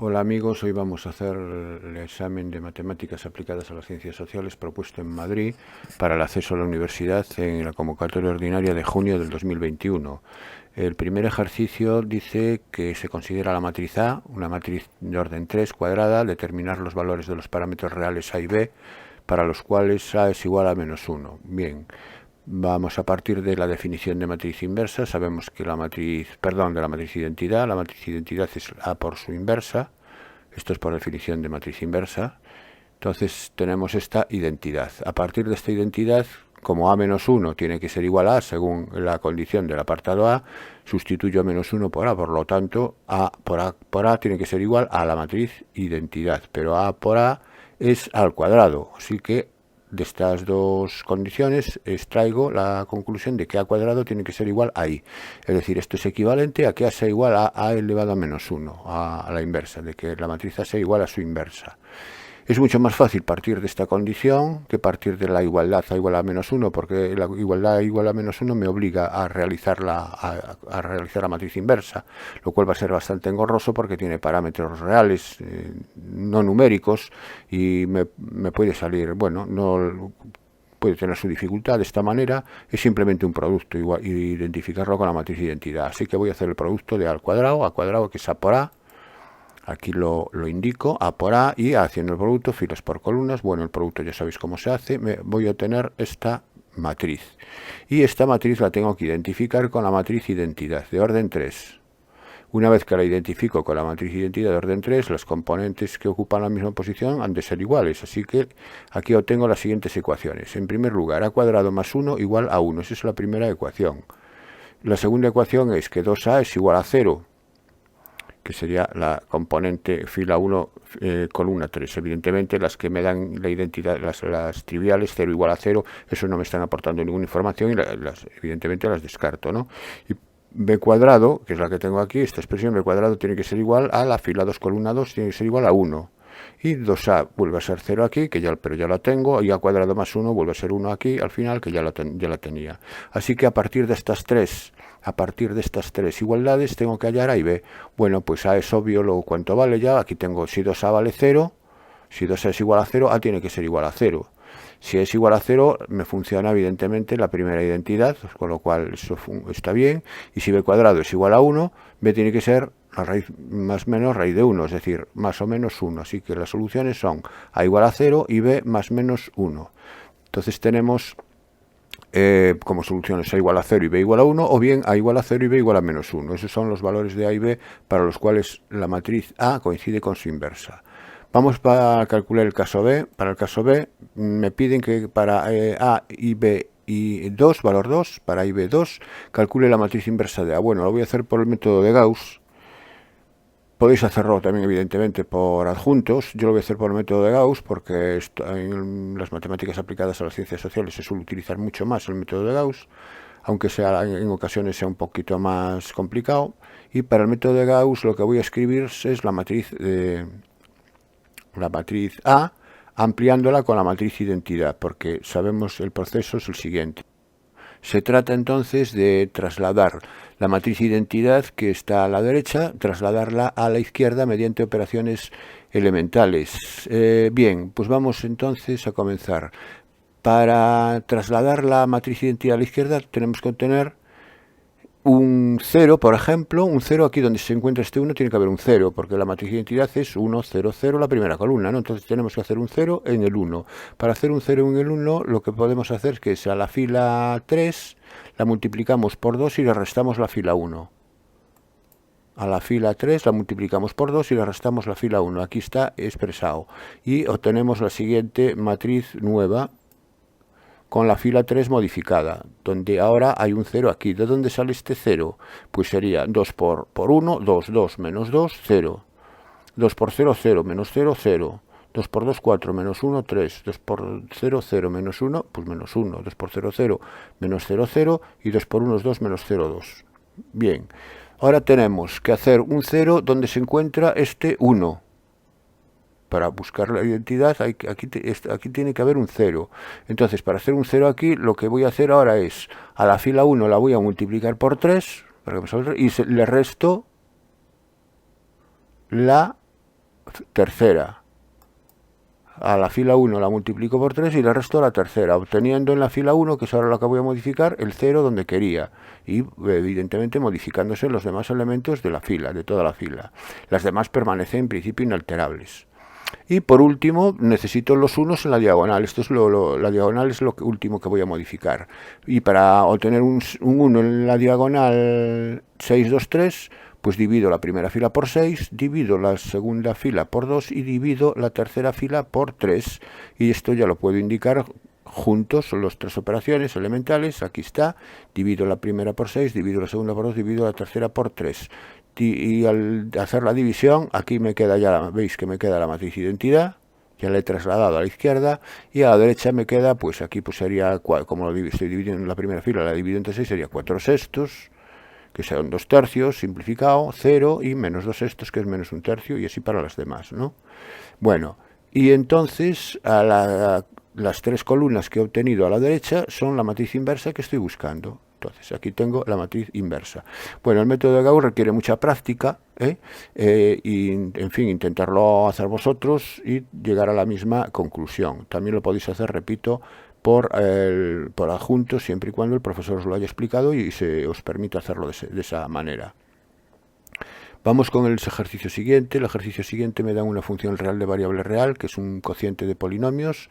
Hola amigos, hoy vamos a hacer el examen de matemáticas aplicadas a las ciencias sociales propuesto en Madrid para el acceso a la universidad en la convocatoria ordinaria de junio del 2021. El primer ejercicio dice que se considera la matriz A, una matriz de orden 3 cuadrada, determinar los valores de los parámetros reales A y B para los cuales A es igual a -1. Bien. Vamos a partir de la definición de matriz inversa. Sabemos que de la matriz identidad, la matriz identidad es A por su inversa. Esto es por definición de matriz inversa. Entonces tenemos esta identidad. A partir de esta identidad, como A-1 tiene que ser igual a A según la condición del apartado A, sustituyo A-1 por A. Por lo tanto, A por A tiene que ser igual a la matriz identidad. Pero A por A es A al cuadrado. Así que de estas dos condiciones extraigo la conclusión de que A cuadrado tiene que ser igual a I. Es decir, esto es equivalente a que A sea igual a A elevado a -1, a la inversa, de que la matriz A sea igual a su inversa. Es mucho más fácil partir de esta condición que partir de la igualdad A igual a -1, porque la igualdad A igual a -1 me obliga a realizar la matriz inversa, lo cual va a ser bastante engorroso porque tiene parámetros reales, no numéricos, y me puede salir, bueno, no puede tener su dificultad. De esta manera es simplemente un producto igual, y identificarlo con la matriz de identidad. Así que voy a hacer el producto de A cuadrado que es A por A. Aquí lo indico, A por A, y haciendo el producto, filas por columnas. Bueno, el producto ya sabéis cómo se hace. Voy a obtener esta matriz. Y esta matriz la tengo que identificar con la matriz identidad de orden 3. Una vez que la identifico con la matriz identidad de orden 3, las componentes que ocupan la misma posición han de ser iguales. Así que aquí obtengo las siguientes ecuaciones. En primer lugar, A cuadrado más 1 igual a 1. Esa es la primera ecuación. La segunda ecuación es que 2A es igual a 0, que sería la componente fila 1, columna 3. Evidentemente las que me dan la identidad, las triviales, 0 igual a 0, eso no me están aportando ninguna información y evidentemente las descarto, ¿no? Y b cuadrado, que es la que tengo aquí, esta expresión b cuadrado tiene que ser igual a la fila 2, columna 2, tiene que ser igual a 1. Y 2a vuelve a ser 0 aquí, pero ya la tengo, y a cuadrado más 1 vuelve a ser 1 aquí, al final, que ya la tenía. Así que a partir de estas tres igualdades tengo que hallar A y B. Bueno, pues A es obvio lo cuánto vale ya. Aquí tengo, si 2A vale 0, si 2A es igual a 0, A tiene que ser igual a 0. Si es igual a 0, me funciona evidentemente la primera identidad, con lo cual eso está bien. Y si b cuadrado es igual a 1, b tiene que ser la raíz más menos raíz de 1, es decir, más o menos 1. Así que las soluciones son a igual a 0 y b más menos 1. Entonces tenemos como soluciones a igual a 0 y b igual a 1, o bien a igual a 0 y b igual a menos 1. Esos son los valores de a y b para los cuales la matriz A coincide con su inversa. Vamos a calcular el caso B. Para el caso B me piden que para A y B y 2, valor 2, para A y B 2, calcule la matriz inversa de A. Bueno, lo voy a hacer por el método de Gauss. Podéis hacerlo también, evidentemente, por adjuntos. Yo lo voy a hacer por el método de Gauss porque en las matemáticas aplicadas a las ciencias sociales se suele utilizar mucho más el método de Gauss, aunque en ocasiones sea un poquito más complicado. Y para el método de Gauss lo que voy a escribir es la matriz A, ampliándola con la matriz identidad, porque sabemos el proceso es el siguiente. Se trata entonces de trasladar la matriz identidad que está a la derecha, trasladarla a la izquierda mediante operaciones elementales. Bien, pues vamos entonces a comenzar. Para trasladar la matriz identidad a la izquierda tenemos que obtener un 0, por ejemplo. Un 0 aquí donde se encuentra este 1 tiene que haber un 0, porque la matriz de identidad es 1, 0, 0, la primera columna, ¿no? Entonces tenemos que hacer un 0 en el 1. Para hacer un 0 en el 1, lo que podemos hacer es que a la fila 3 la multiplicamos por 2 y le restamos la fila 1. A la fila 3 la multiplicamos por 2 y le restamos la fila 1. Aquí está expresado. Y obtenemos la siguiente matriz nueva, con la fila 3 modificada, donde ahora hay un 0 aquí. ¿De dónde sale este 0? Pues sería 2 por 1, 2, 2, menos 2, 0. 2 por 0, 0, menos 0, 0. 2 por 2, 4, menos 1, 3. 2 por 0, 0, menos 1, pues menos 1. 2 por 0, 0, menos 0, 0. Y 2 por 1 es 2, menos 0, 2. Bien. Ahora tenemos que hacer un 0 donde se encuentra este 1. Para buscar la identidad aquí tiene que haber un 0. Entonces, para hacer un 0 aquí, lo que voy a hacer ahora es, a la fila 1 la voy a multiplicar por 3, y le resto la tercera. A la fila 1 la multiplico por 3 y le resto a la tercera, obteniendo en la fila 1, que es ahora lo que voy a modificar, el 0 donde quería. Y evidentemente modificándose los demás elementos de la fila, de toda la fila. Las demás permanecen en principio inalterables. Y por último necesito los unos en la diagonal. Esto es la diagonal es lo último que voy a modificar. Y para obtener un 1 en la diagonal 6, 2, 3, pues divido la primera fila por 6, divido la segunda fila por 2 y divido la tercera fila por 3. Y esto ya lo puedo indicar juntos, son las tres operaciones elementales. Aquí está, divido la primera por 6, divido la segunda por 2, divido la tercera por 3. Y al hacer la división, aquí me queda ya, veis que me queda la matriz identidad, ya la he trasladado a la izquierda, y a la derecha me queda, pues aquí pues sería, como estoy dividiendo en la primera fila, la divido entre 6, sería 4 sextos, que son 2 tercios, simplificado, 0, y menos 2 sextos, que es menos 1 tercio, y así para las demás, ¿no? Bueno, y entonces las tres columnas que he obtenido a la derecha son la matriz inversa que estoy buscando. Entonces, aquí tengo la matriz inversa. Bueno, el método de Gauss requiere mucha práctica, y, en fin, intentarlo hacer vosotros y llegar a la misma conclusión. También lo podéis hacer, repito, por adjunto, siempre y cuando el profesor os lo haya explicado y se os permita hacerlo de esa manera. Vamos con el ejercicio siguiente. El ejercicio siguiente me da una función real de variable real, que es un cociente de polinomios,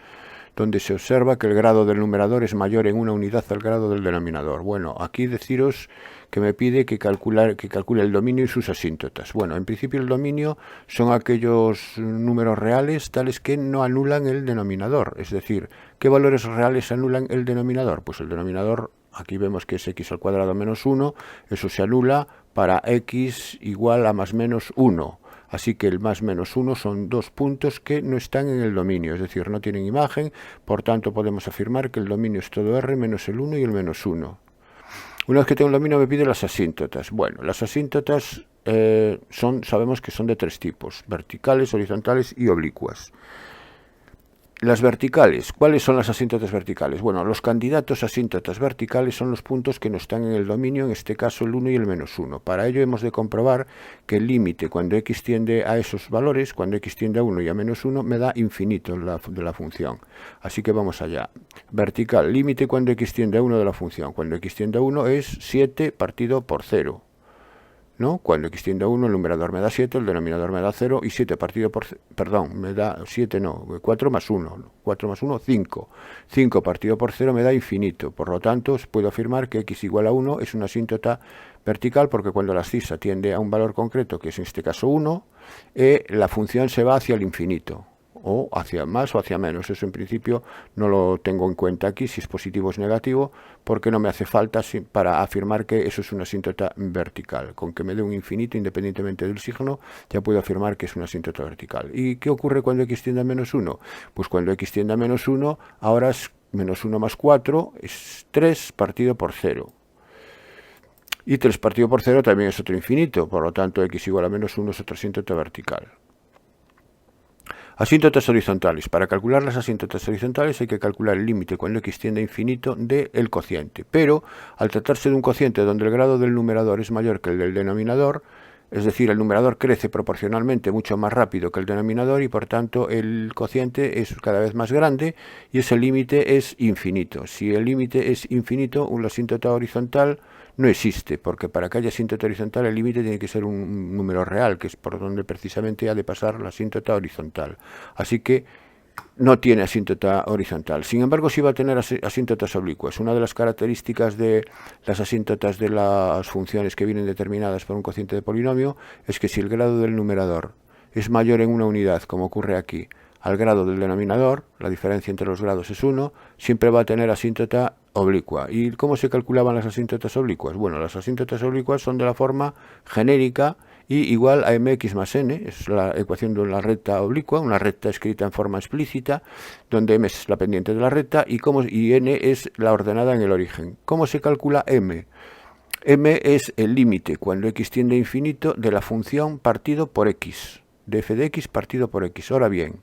donde se observa que el grado del numerador es mayor en una unidad al grado del denominador. Bueno, aquí deciros que me pide que calcule el dominio y sus asíntotas. Bueno, en principio el dominio son aquellos números reales tales que no anulan el denominador. Es decir, ¿qué valores reales anulan el denominador? Pues el denominador, aquí vemos que es x al cuadrado menos 1, eso se anula para x igual a más menos 1. Así que el más menos 1 son dos puntos que no están en el dominio, es decir, no tienen imagen, por tanto podemos afirmar que el dominio es todo R menos el 1 y el menos 1. Una vez que tengo el dominio me pide las asíntotas. Bueno, las asíntotas sabemos que son de tres tipos, verticales, horizontales y oblicuas. Las verticales, ¿cuáles son las asíntotas verticales? Bueno, los candidatos a asíntotas verticales son los puntos que no están en el dominio, en este caso el 1 y el menos 1. Para ello hemos de comprobar que el límite cuando x tiende a esos valores, cuando x tiende a 1 y a menos 1, me da infinito de la función. Así que vamos allá. Vertical, límite cuando x tiende a 1 de la función. Cuando x tiende a 1 es 7 partido por 0. ¿No? Cuando x tiende a 1, el numerador me da 7, el denominador me da 0, y 7 partido por... Perdón, me da 7, no, 4 más 1. 4 más 1, 5. 5 partido por 0 me da infinito. Por lo tanto, puedo afirmar que x igual a 1 es una asíntota vertical, porque cuando la abscisa tiende a un valor concreto, que es en este caso 1, la función se va hacia el infinito, o hacia más o hacia menos. Eso en principio no lo tengo en cuenta aquí, si es positivo o es negativo, porque no me hace falta para afirmar que eso es una asíntota vertical. Con que me dé un infinito independientemente del signo, ya puedo afirmar que es una asíntota vertical. ¿Y qué ocurre cuando x tiende a menos 1? Pues cuando x tiende a menos 1, ahora es menos 1 más 4, es 3 partido por 0. Y 3 partido por 0 también es otro infinito, por lo tanto x igual a menos 1 es otra asíntota vertical. Asíntotas horizontales. Para calcular las asíntotas horizontales hay que calcular el límite cuando x tiende a infinito del cociente. Pero al tratarse de un cociente donde el grado del numerador es mayor que el del denominador, es decir, el numerador crece proporcionalmente mucho más rápido que el denominador y por tanto el cociente es cada vez más grande y ese límite es infinito. Si el límite es infinito, una asíntota horizontal no existe, porque para que haya asíntota horizontal el límite tiene que ser un número real, que es por donde precisamente ha de pasar la asíntota horizontal. Así que no tiene asíntota horizontal. Sin embargo, sí va a tener asíntotas oblicuas. Una de las características de las asíntotas de las funciones que vienen determinadas por un cociente de polinomio es que si el grado del numerador es mayor en una unidad, como ocurre aquí, al grado del denominador, la diferencia entre los grados es 1, siempre va a tener asíntota oblicua. ¿Y cómo se calculaban las asíntotas oblicuas? Bueno, las asíntotas oblicuas son de la forma genérica y igual a mx más n, es la ecuación de una recta oblicua, una recta escrita en forma explícita, donde m es la pendiente de la recta y n es la ordenada en el origen. ¿Cómo se calcula m? M es el límite cuando x tiende a infinito de la función partido por x, de f de x partido por x. Ahora bien,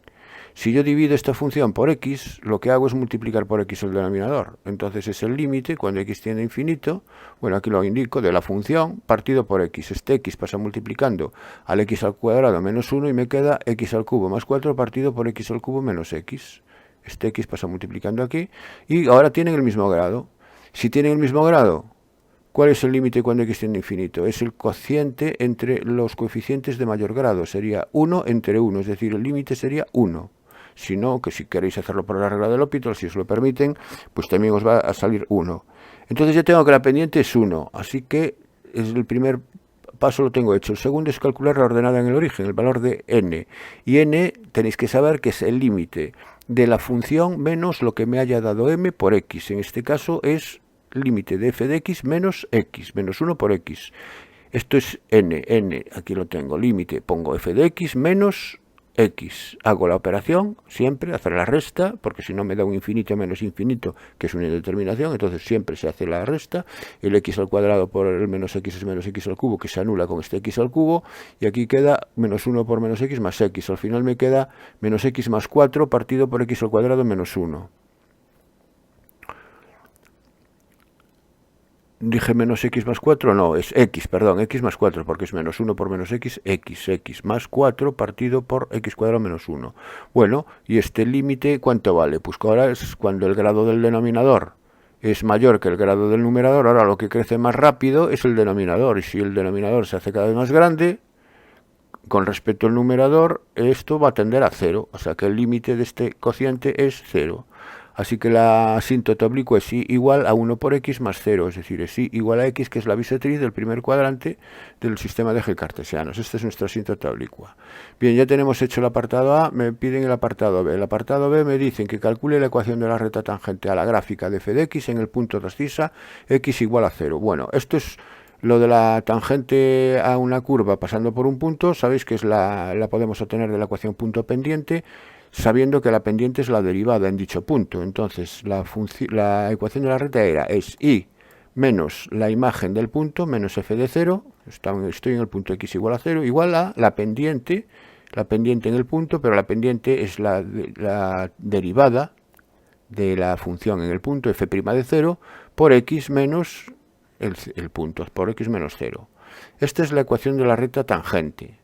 Si yo divido esta función por x, lo que hago es multiplicar por x el denominador. Entonces es el límite, cuando x tiende a infinito, bueno, aquí lo indico, de la función partido por x. Este x pasa multiplicando al x al cuadrado menos 1 y me queda x al cubo más 4 partido por x al cubo menos x. Este x pasa multiplicando aquí y ahora tienen el mismo grado. Si tienen el mismo grado, ¿cuál es el límite cuando x tiende a infinito? Es el cociente entre los coeficientes de mayor grado. Sería 1 entre 1, es decir, el límite sería 1. Si no, que si queréis hacerlo por la regla de L'Hopital, si os lo permiten, pues también os va a salir 1. Entonces ya tengo que la pendiente es 1, así que es el primer paso lo tengo hecho. El segundo es calcular la ordenada en el origen, el valor de n. Y n tenéis que saber que es el límite de la función menos lo que me haya dado m por x. En este caso es límite de f de x, menos 1 por x. Esto es n, aquí lo tengo, límite, pongo f de x menos x. Hago la operación, siempre, hacer la resta, porque si no me da un infinito menos infinito, que es una indeterminación, entonces siempre se hace la resta. El x al cuadrado por el menos x es menos x al cubo, que se anula con este x al cubo, y aquí queda menos 1 por menos x más x. Al final me queda menos x más 4 partido por x al cuadrado menos 1. Dije menos x más 4, no, es x, perdón, x más 4, porque es menos 1 por menos x más 4 partido por x cuadrado menos 1. Bueno, y este límite, ¿cuánto vale? Pues ahora es cuando el grado del denominador es mayor que el grado del numerador, ahora lo que crece más rápido es el denominador, y si el denominador se hace cada vez más grande, con respecto al numerador, esto va a tender a 0, o sea que el límite de este cociente es 0. Así que la asíntota oblicua es y igual a 1 por x más 0, es decir, es y igual a x, que es la bisectriz del primer cuadrante del sistema de ejes cartesianos. Esta es nuestra asíntota oblicua. Bien, ya tenemos hecho el apartado A, me piden el apartado B. El apartado B me dicen que calcule la ecuación de la recta tangente a la gráfica de f de x en el punto de abscisa x igual a 0. Bueno, esto es lo de la tangente a una curva pasando por un punto, sabéis que es la podemos obtener de la ecuación punto pendiente, sabiendo que la pendiente es la derivada en dicho punto. Entonces la ecuación de la recta es y menos la imagen del punto menos f de 0, estoy en el punto x igual a 0, igual a la pendiente en el punto, pero la pendiente es la derivada de la función en el punto f' de 0 por x menos el punto, por x menos 0. Esta es la ecuación de la recta tangente.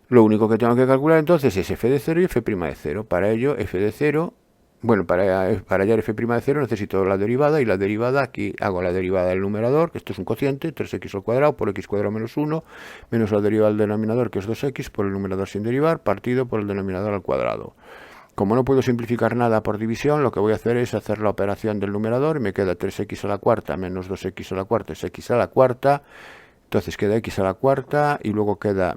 Lo único que tengo que calcular entonces es f de 0 y f' de 0. Para ello, f de 0, bueno, para hallar f' de 0 necesito la derivada, y la derivada, aquí hago la derivada del numerador, que esto es un cociente, 3x al cuadrado por x cuadrado menos 1, menos la derivada del denominador, que es 2x, por el numerador sin derivar, partido por el denominador al cuadrado. Como no puedo simplificar nada por división, lo que voy a hacer es hacer la operación del numerador, y me queda 3x a la cuarta menos 2x a la cuarta es x a la cuarta, entonces queda x a la cuarta, y luego queda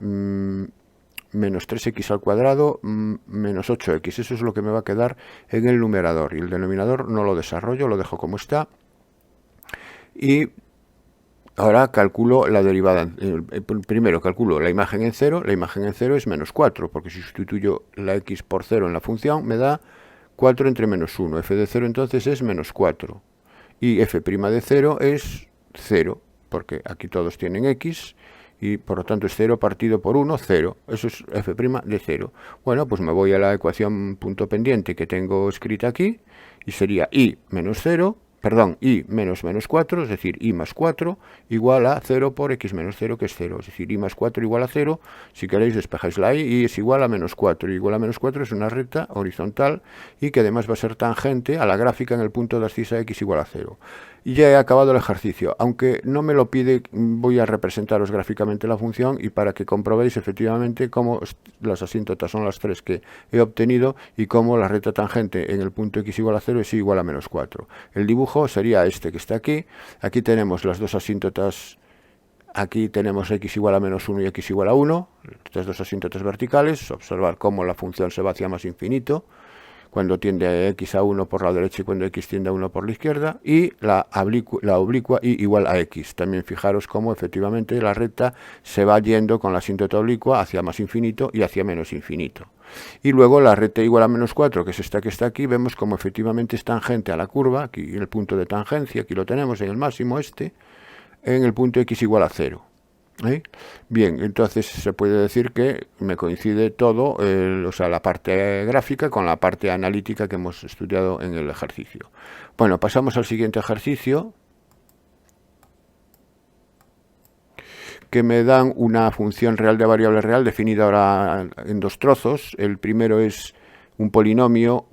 menos 3x al cuadrado menos 8x. Eso es lo que me va a quedar en el numerador, y el denominador no lo desarrollo, lo dejo como está. Y ahora calculo la derivada. Primero calculo la imagen en 0. La imagen en 0 es menos 4, porque si sustituyo la x por 0 en la función me da 4 entre menos 1. F de 0 entonces es menos 4. Y f' de 0 es 0, porque aquí todos tienen x, y por lo tanto es 0 partido por 1, 0. Eso es f' de 0. Bueno, pues me voy a la ecuación punto pendiente que tengo escrita aquí, y sería y menos 0, perdón, y menos 4, es decir, y más 4, igual a 0 por x menos 0, que es 0. Es decir, y más 4 igual a 0, si queréis despejáis la y es igual a menos 4. Y igual a menos 4 es una recta horizontal, y que además va a ser tangente a la gráfica en el punto de abscisa x igual a 0. Y ya he acabado el ejercicio. Aunque no me lo pide, voy a representaros gráficamente la función, y para que comprobéis efectivamente cómo las asíntotas son las 3 que he obtenido, y cómo la recta tangente en el punto x igual a 0 es y igual a menos 4. El dibujo sería este que está aquí. Aquí tenemos las dos asíntotas. Aquí tenemos x igual a menos 1 y x igual a 1. Estas dos asíntotas verticales. Observar cómo la función se va hacia más infinito cuando tiende a x a 1 por la derecha y cuando x tiende a 1 por la izquierda, y la oblicua y igual a x. También fijaros cómo efectivamente la recta se va yendo con la asíntota oblicua hacia más infinito y hacia menos infinito. Y luego la recta igual a menos 4, que es esta que está aquí, vemos como efectivamente es tangente a la curva, aquí el punto de tangencia, aquí lo tenemos en el máximo en el punto x igual a 0. ¿Eh? Bien, entonces se puede decir que me coincide todo, o sea, la parte gráfica con la parte analítica que hemos estudiado en el ejercicio. Bueno, pasamos al siguiente ejercicio, que me dan una función real de variable real definida ahora en dos trozos. El primero es un polinomio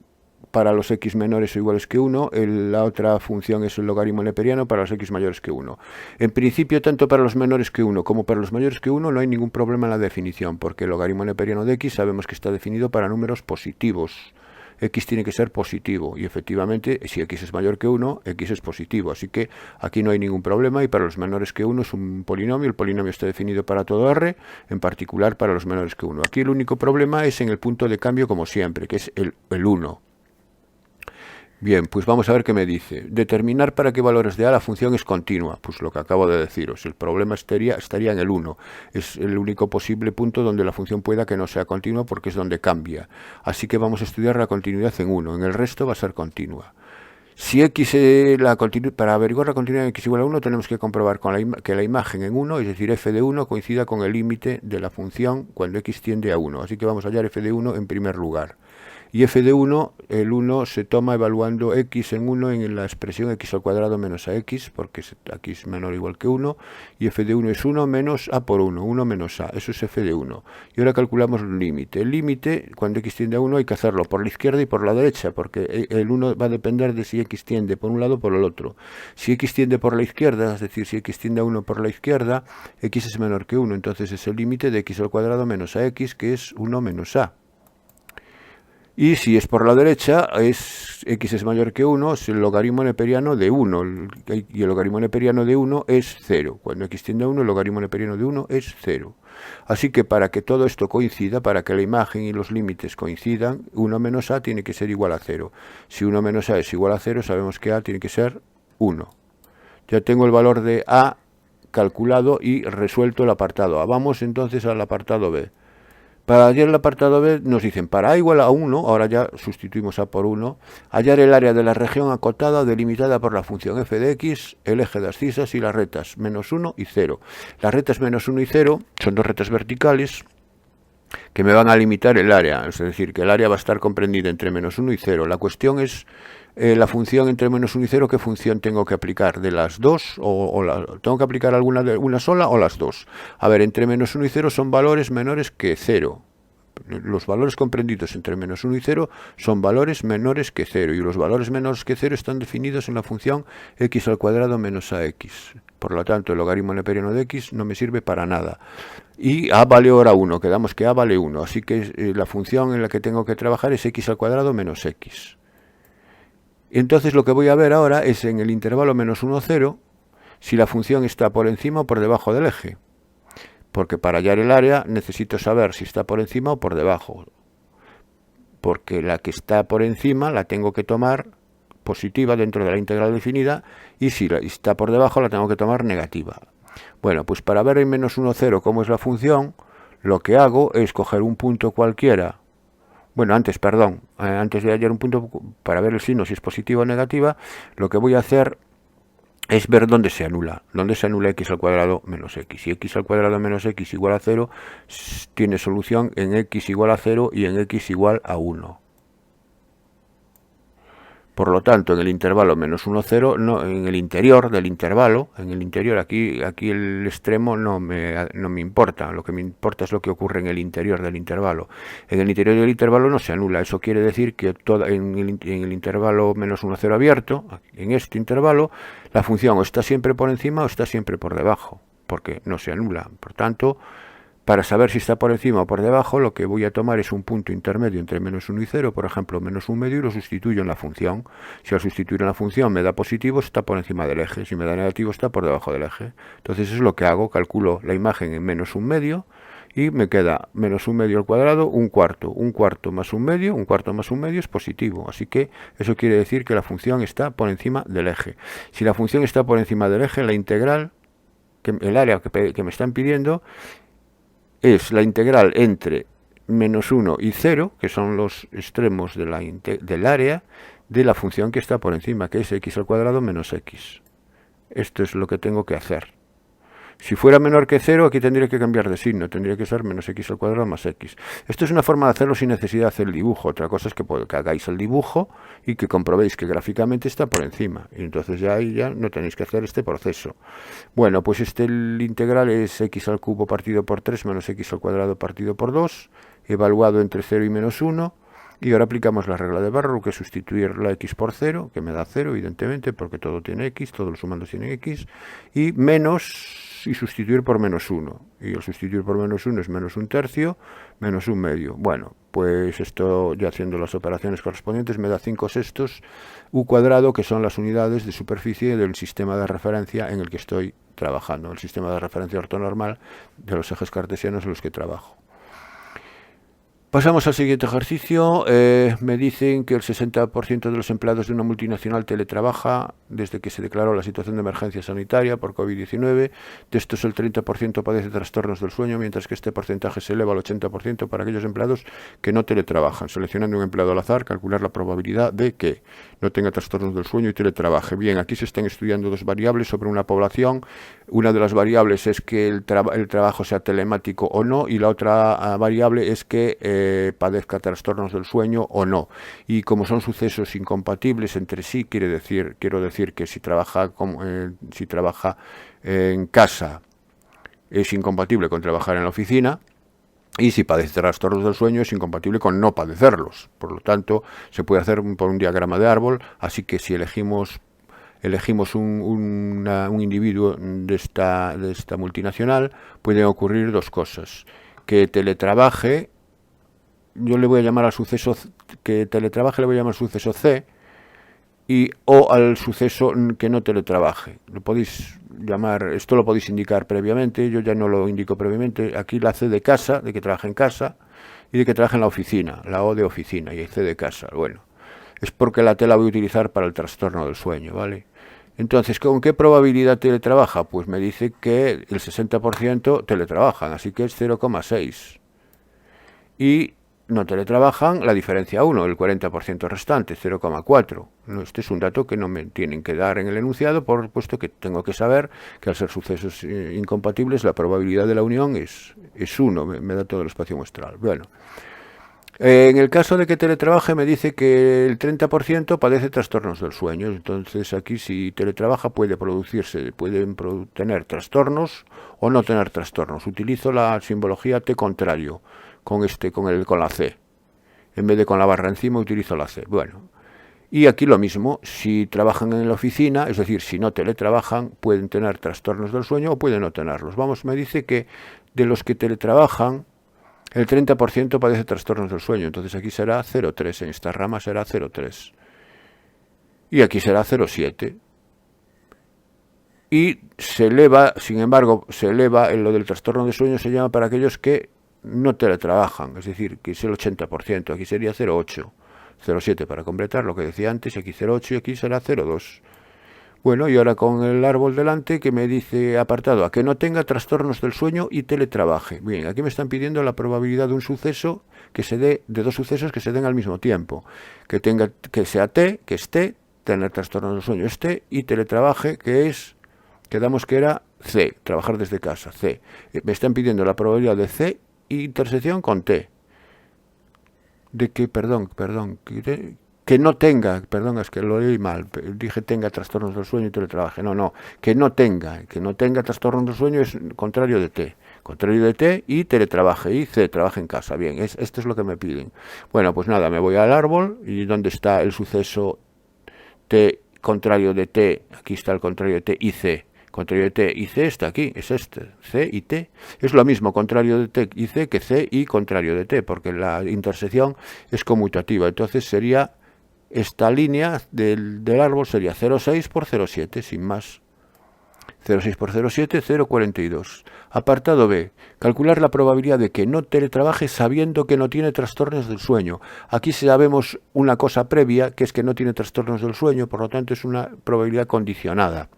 para los x menores o iguales que 1, la otra función es el logaritmo neperiano para los x mayores que 1. En principio, tanto para los menores que 1 como para los mayores que 1 no hay ningún problema en la definición, porque el logaritmo neperiano de x sabemos que está definido para números positivos. X tiene que ser positivo y efectivamente si x es mayor que 1, x es positivo, así que aquí no hay ningún problema y para los menores que 1 es un polinomio, el polinomio está definido para todo R, en particular para los menores que 1. Aquí el único problema es en el punto de cambio como siempre, que es el 1. Bien, pues vamos a ver qué me dice. Determinar para qué valores de A la función es continua. Pues lo que acabo de deciros. El problema estaría en el 1. Es el único posible punto donde la función pueda que no sea continua porque es donde cambia. Así que vamos a estudiar la continuidad en 1. En el resto va a ser continua. Si x para averiguar la continuidad en x igual a 1 tenemos que comprobar que la imagen en 1, es decir, f de 1, coincida con el límite de la función cuando x tiende a 1. Así que vamos a hallar f de 1 en primer lugar. Y f de 1, el 1 se toma evaluando x en 1 en la expresión x al cuadrado menos ax, porque aquí es menor o igual que 1, y f de 1 es 1 menos a por 1, 1 menos a, eso es f de 1. Y ahora calculamos el límite. El límite, cuando x tiende a 1, hay que hacerlo por la izquierda y por la derecha, porque el 1 va a depender de si x tiende por un lado o por el otro. Si x tiende por la izquierda, es decir, si x tiende a 1 por la izquierda, x es menor que 1, entonces es el límite de x al cuadrado menos ax, que es 1 menos a. Y si es por la derecha, x es mayor que 1, es el logaritmo neperiano de 1. Y el logaritmo neperiano de 1 es 0. Cuando x tiende a 1, el logaritmo neperiano de 1 es 0. Así que para que todo esto coincida, para que la imagen y los límites coincidan, 1 menos a tiene que ser igual a 0. Si 1 menos a es igual a 0, sabemos que a tiene que ser 1. Ya tengo el valor de a calculado y resuelto el apartado A. Vamos entonces al apartado B. Para hallar el apartado B nos dicen, para A igual a 1, ahora ya sustituimos A por 1, hallar el área de la región acotada delimitada por la función f de x, el eje de abscisas y las rectas menos 1 y 0. Las rectas menos 1 y 0 son dos rectas verticales que me van a limitar el área, es decir, que el área va a estar comprendida entre menos 1 y 0. La cuestión es la función entre menos 1 y 0, ¿qué función tengo que aplicar? ¿De las dos? ¿Tengo que aplicar alguna de una sola o las dos? A ver, entre menos 1 y 0 son valores menores que 0. Los valores comprendidos entre menos 1 y 0 son valores menores que 0. Y los valores menores que 0 están definidos en la función x al cuadrado menos ax. Por lo tanto, el logaritmo neperiano de x no me sirve para nada. Y a vale ahora 1. Quedamos que a vale 1. Así que la función en la que tengo que trabajar es x al cuadrado menos x. Entonces lo que voy a ver ahora es en el intervalo menos 1, 0, si la función está por encima o por debajo del eje. Porque para hallar el área necesito saber si está por encima o por debajo. Porque la que está por encima la tengo que tomar positiva dentro de la integral definida y si está por debajo la tengo que tomar negativa. Bueno, pues para ver en menos 1, 0 cómo es la función, lo que hago es coger un punto cualquiera. Bueno, antes de hallar un punto para ver el signo si es positiva o negativa, lo que voy a hacer es ver dónde se anula x al cuadrado menos x. Si x al cuadrado menos x igual a 0, tiene solución en x igual a 0 y en x igual a 1. Por lo tanto, en el intervalo menos 1, 0, no, en el interior del intervalo, aquí el extremo no me importa, lo que me importa es lo que ocurre en el interior del intervalo. En el interior del intervalo no se anula, eso quiere decir que en el intervalo menos 1, 0 abierto, en este intervalo, la función o está siempre por encima o está siempre por debajo, porque no se anula. Por tanto, para saber si está por encima o por debajo, lo que voy a tomar es un punto intermedio entre menos 1 y 0, por ejemplo, menos 1 medio, y lo sustituyo en la función. Si al sustituir en la función me da positivo, está por encima del eje. Si me da negativo, está por debajo del eje. Entonces es lo que hago, calculo la imagen en menos 1 medio, y me queda menos 1 medio al cuadrado, un cuarto más 1 medio, un cuarto más 1 medio es positivo. Así que eso quiere decir que la función está por encima del eje. Si la función está por encima del eje, la integral, el área que me están pidiendo, es la integral entre menos 1 y 0, que son los extremos del área, de la función que está por encima, que es x al cuadrado menos x. Esto es lo que tengo que hacer. Si fuera menor que 0, aquí tendría que cambiar de signo, tendría que ser menos x al cuadrado más x. Esto es una forma de hacerlo sin necesidad de hacer el dibujo. Otra cosa es que hagáis el dibujo y que comprobéis que gráficamente está por encima. Y entonces ya ahí ya no tenéis que hacer este proceso. Bueno, pues el integral es x al cubo partido por 3 menos x al cuadrado partido por 2, evaluado entre 0 y menos 1. Y ahora aplicamos la regla de Barrow, que es sustituir la x por 0, que me da 0, evidentemente, porque todo tiene x, todos los sumandos tienen x, y menos, y sustituir por menos 1. Y el sustituir por menos 1 es menos 1/3, menos 1/2. Bueno, pues esto, ya haciendo las operaciones correspondientes, me da 5/6 u cuadrado, que son las unidades de superficie del sistema de referencia en el que estoy trabajando, el sistema de referencia ortonormal de los ejes cartesianos en los que trabajo. Pasamos al siguiente ejercicio. Me dicen que el 60% de los empleados de una multinacional teletrabaja desde que se declaró la situación de emergencia sanitaria por COVID-19. De estos, el 30% padece trastornos del sueño, mientras que este porcentaje se eleva al 80% para aquellos empleados que no teletrabajan. Seleccionando un empleado al azar, calcular la probabilidad de que no tenga trastornos del sueño y teletrabaje. Bien, aquí se están estudiando dos variables sobre una población. Una de las variables es que el trabajo sea telemático o no, y la otra variable es que padezca trastornos del sueño o no. Y como son sucesos incompatibles entre sí, quiero decir que si trabaja en casa es incompatible con trabajar en la oficina, y si padece trastornos del sueño es incompatible con no padecerlos. Por lo tanto, se puede hacer por un diagrama de árbol, así que si elegimos un individuo de esta multinacional, pueden ocurrir dos cosas: que teletrabaje, yo le voy a llamar al suceso que teletrabaje, le voy a llamar suceso C, o al suceso que no teletrabaje. Lo podéis llamar, esto lo podéis indicar previamente, yo ya no lo indico previamente. Aquí la C de casa, de que trabaje en casa, y de que trabaje en la oficina, la O de oficina, y el C de casa. Bueno, es porque la T la voy a utilizar para el trastorno del sueño, ¿vale? Entonces, ¿con qué probabilidad teletrabaja? Pues me dice que el 60% teletrabajan, así que es 0,6. Y no teletrabajan la diferencia 1, el 40% restante, 0,4. Este es un dato que no me tienen que dar en el enunciado, puesto que tengo que saber que al ser sucesos incompatibles la probabilidad de la unión es 1, me da todo el espacio muestral. Bueno, en el caso de que teletrabaje me dice que el 30% padece trastornos del sueño. Entonces aquí, si teletrabaja, pueden tener trastornos o no tener trastornos. Utilizo la simbología T contrario con la C. En vez de con la barra encima utilizo la C. Bueno, y aquí lo mismo, si trabajan en la oficina, es decir, si no teletrabajan, pueden tener trastornos del sueño o pueden no tenerlos. Vamos, me dice que de los que teletrabajan, el 30% padece trastornos del sueño. Entonces aquí será 0,3, en esta rama será 0,3. Y aquí será 0,7. Y se eleva, sin embargo, en lo del trastorno del sueño se llama para aquellos que no teletrabajan, es decir, que es el 80%, aquí sería 0,8, 0,7 para completar lo que decía antes, aquí 0,8 y aquí será 0,2. Bueno, y ahora con el árbol delante, que me dice apartado A, que no tenga trastornos del sueño y teletrabaje. Bien, aquí me están pidiendo la probabilidad de un suceso que se dé, de dos sucesos que se den al mismo tiempo, que sea T, que es T, tener trastornos del sueño es T, y teletrabaje, quedamos que era C, trabajar desde casa, C. Me están pidiendo la probabilidad de C intersección con T. De que, que no tenga, es que lo leí mal, dije tenga trastornos del sueño y teletrabaje. No, que no tenga trastornos del sueño es contrario de T, y teletrabaje, y C, trabaje en casa. Bien, esto es lo que me piden. Bueno, pues nada, me voy al árbol, y ¿dónde está el suceso T contrario de T? Aquí está el contrario de T y C. Contrario de T y C está aquí, es este, C y T. Es lo mismo contrario de T y C que C y contrario de T, porque la intersección es conmutativa. Entonces sería, esta línea del árbol sería 0,6 por 0,7, sin más. 0,6 por 0,7, 0,42. Apartado B, calcular la probabilidad de que no teletrabaje sabiendo que no tiene trastornos del sueño. Aquí sabemos una cosa previa, que es que no tiene trastornos del sueño, por lo tanto es una probabilidad condicionada,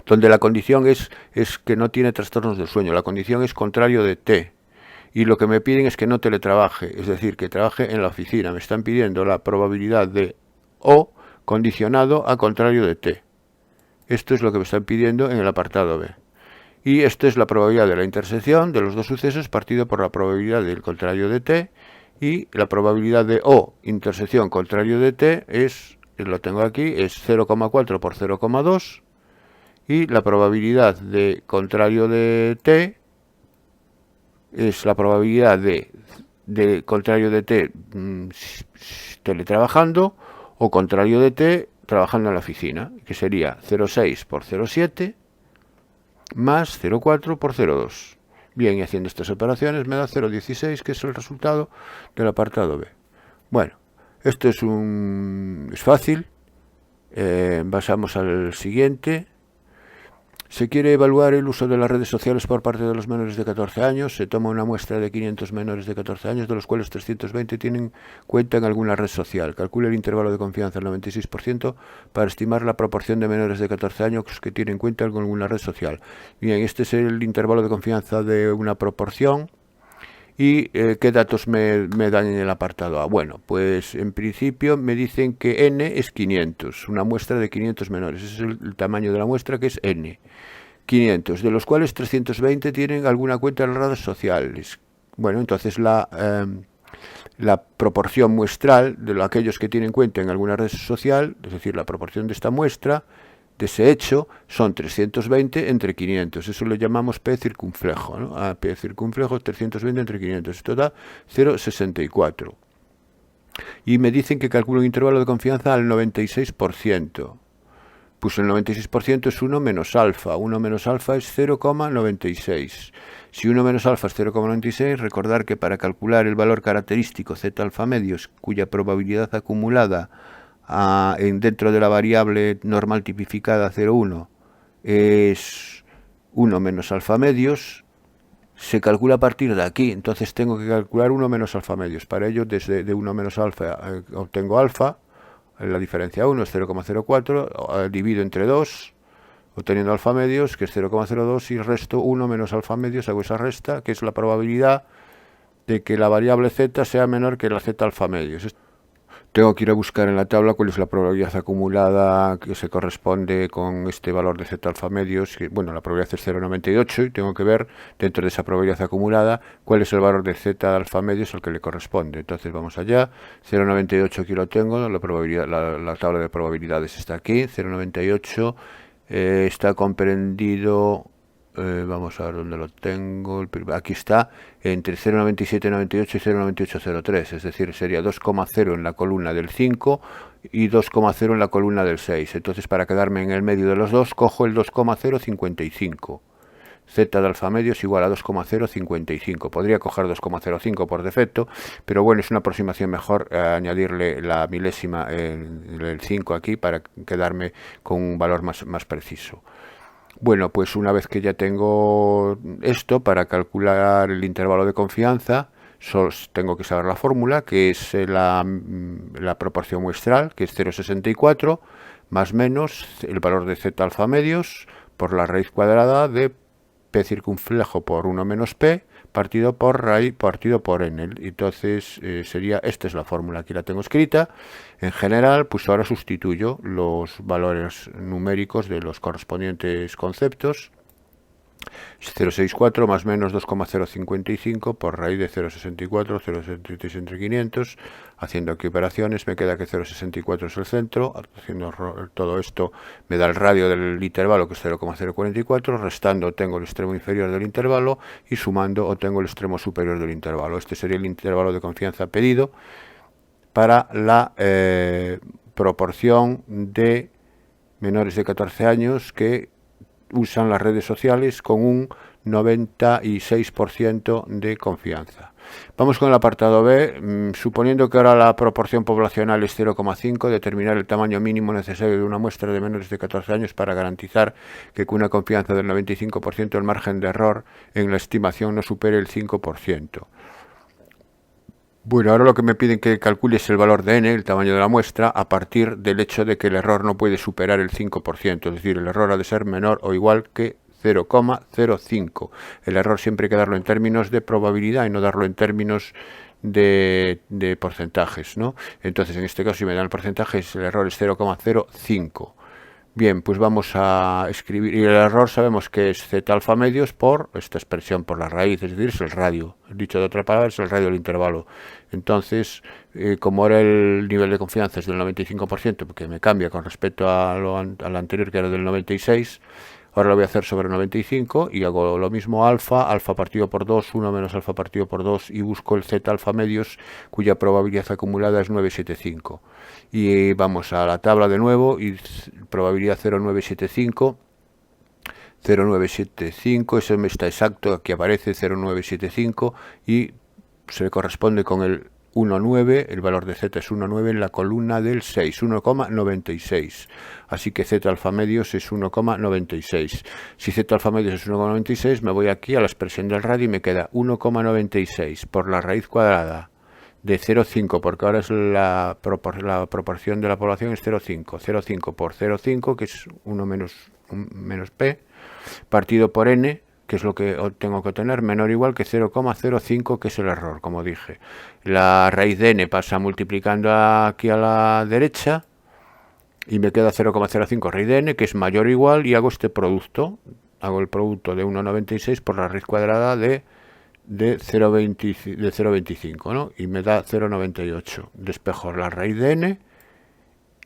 donde la condición es que no tiene trastornos del sueño. La condición es contrario de T. Y lo que me piden es que no teletrabaje, es decir, que trabaje en la oficina. Me están pidiendo la probabilidad de O condicionado a contrario de T. Esto es lo que me están pidiendo en el apartado B. Y esto es la probabilidad de la intersección de los dos sucesos partido por la probabilidad del contrario de t, y la probabilidad de O intersección contrario de t es, lo tengo aquí, es 0,4 por 0,2, y la probabilidad de contrario de t es la probabilidad de contrario de t teletrabajando o contrario de t trabajando en la oficina, que sería 0,6 por 0,7 más 0,4 por 0,2. Bien, y haciendo estas operaciones me da 0,16, que es el resultado del apartado B. Bueno, esto es fácil. Pasamos al siguiente. Se quiere evaluar el uso de las redes sociales por parte de los menores de 14 años. Se toma una muestra de 500 menores de 14 años, de los cuales 320 tienen cuenta en alguna red social. Calcula el intervalo de confianza al 96% para estimar la proporción de menores de 14 años que tienen cuenta en alguna red social. Bien, este es el intervalo de confianza de una proporción. ¿Y qué datos me dan en el apartado A? Bueno, pues en principio me dicen que N es 500, una muestra de 500 menores. Ese es el tamaño de la muestra, que es N. 500, de los cuales 320 tienen alguna cuenta en las redes sociales. Bueno, entonces la proporción muestral de aquellos que tienen cuenta en alguna red social, es decir, la proporción de esta muestra, de ese hecho, son 320 entre 500. Eso lo llamamos P circunflejo, ¿no? P circunflejo es 320 entre 500. Esto da 0,64. Y me dicen que calculo un intervalo de confianza al 96%. Pues el 96% es 1 menos alfa. 1 menos alfa es 0,96. Si 1 menos alfa es 0,96, recordar que para calcular el valor característico z alfa medios, cuya probabilidad acumulada dentro de la variable normal tipificada 0,1 es 1 menos alfa medios, se calcula a partir de aquí. Entonces tengo que calcular 1 menos alfa medios. Para ello, desde de 1 menos alfa obtengo alfa. La diferencia 1 es 0,04, divido entre 2, obteniendo alfa medios, que es 0,02, y resto 1 menos alfa medios, hago esa resta, que es la probabilidad de que la variable z sea menor que la z alfa medios. Tengo que ir a buscar en la tabla cuál es la probabilidad acumulada que se corresponde con este valor de z alfa medios, que, bueno, la probabilidad es 0,98, y tengo que ver dentro de esa probabilidad acumulada cuál es el valor de z alfa medios al que le corresponde. Entonces vamos allá, 0,98 aquí lo tengo, la tabla de probabilidades está aquí, 0,98 está comprendido... vamos a ver dónde lo tengo. Aquí está, entre 0,9798 y 0,9803, es decir, sería 2,0 en la columna del 5 y 2,0 en la columna del 6. Entonces, para quedarme en el medio de los dos, cojo el 2,055. Z de alfa medio es igual a 2,055. Podría coger 2,05 por defecto, pero bueno, es una aproximación mejor añadirle la milésima, el 5 aquí, para quedarme con un valor más preciso. Bueno, pues una vez que ya tengo esto, para calcular el intervalo de confianza, solo tengo que saber la fórmula, que es la proporción muestral, que es 0,64, más menos el valor de z alfa medios por la raíz cuadrada de P circunflejo por 1 menos P, partido por n. Entonces esta es la fórmula, aquí la tengo escrita. En general, pues ahora sustituyo los valores numéricos de los correspondientes conceptos. 0,64 más menos 2,055 por raíz de 0,64, 0,63 entre 500. Haciendo aquí operaciones me queda que 0,64 es el centro. Haciendo todo esto me da el radio del intervalo, que es 0,044. Restando obtengo el extremo inferior del intervalo y sumando obtengo el extremo superior del intervalo. Este sería el intervalo de confianza pedido para la proporción de menores de 14 años que usan las redes sociales con un 96% de confianza. Vamos con el apartado B. Suponiendo que ahora la proporción poblacional es 0,5, determinar el tamaño mínimo necesario de una muestra de menores de 14 años para garantizar que con una confianza del 95% el margen de error en la estimación no supere el 5%. Bueno, ahora lo que me piden que calcule es el valor de n, el tamaño de la muestra, a partir del hecho de que el error no puede superar el 5%, es decir, el error ha de ser menor o igual que 0,05. El error siempre hay que darlo en términos de probabilidad y no darlo en términos de porcentajes, ¿no? Entonces, en este caso, si me dan el porcentaje, el error es 0,05. Bien, pues vamos a escribir, y el error sabemos que es z alfa medios por esta expresión, por la raíz, es decir, es el radio. Dicho de otra palabra, es el radio del intervalo. Entonces, como ahora el nivel de confianza es del 95%, porque me cambia con respecto al anterior, que era del 96%, ahora lo voy a hacer sobre 95 y hago lo mismo alfa partido por 2, 1 menos alfa partido por 2 y busco el z alfa medios cuya probabilidad acumulada es 975. Y vamos a la tabla de nuevo y probabilidad 0,975. 0,975, eso me está exacto, aquí aparece 0,975 y se corresponde con el 1,9, el valor de z es 1,9 en la columna del 6, 1,96. Así que z alfa medios es 1,96. Si z alfa medios es 1,96, me voy aquí a la expresión del radio y me queda 1,96 por la raíz cuadrada de 0,5, porque ahora es la proporción de la población es 0,5. 0,5 por 0,5, que es 1 menos p, partido por n, que es lo que tengo que obtener, menor o igual que 0,05, que es el error, como dije. La raíz de n pasa multiplicando aquí a la derecha y me queda 0,05 raíz de n, que es mayor o igual, y hago este producto. Hago el producto de 1,96 por la raíz cuadrada de 0,25, ¿no? Y me da 0,98. Despejo la raíz de n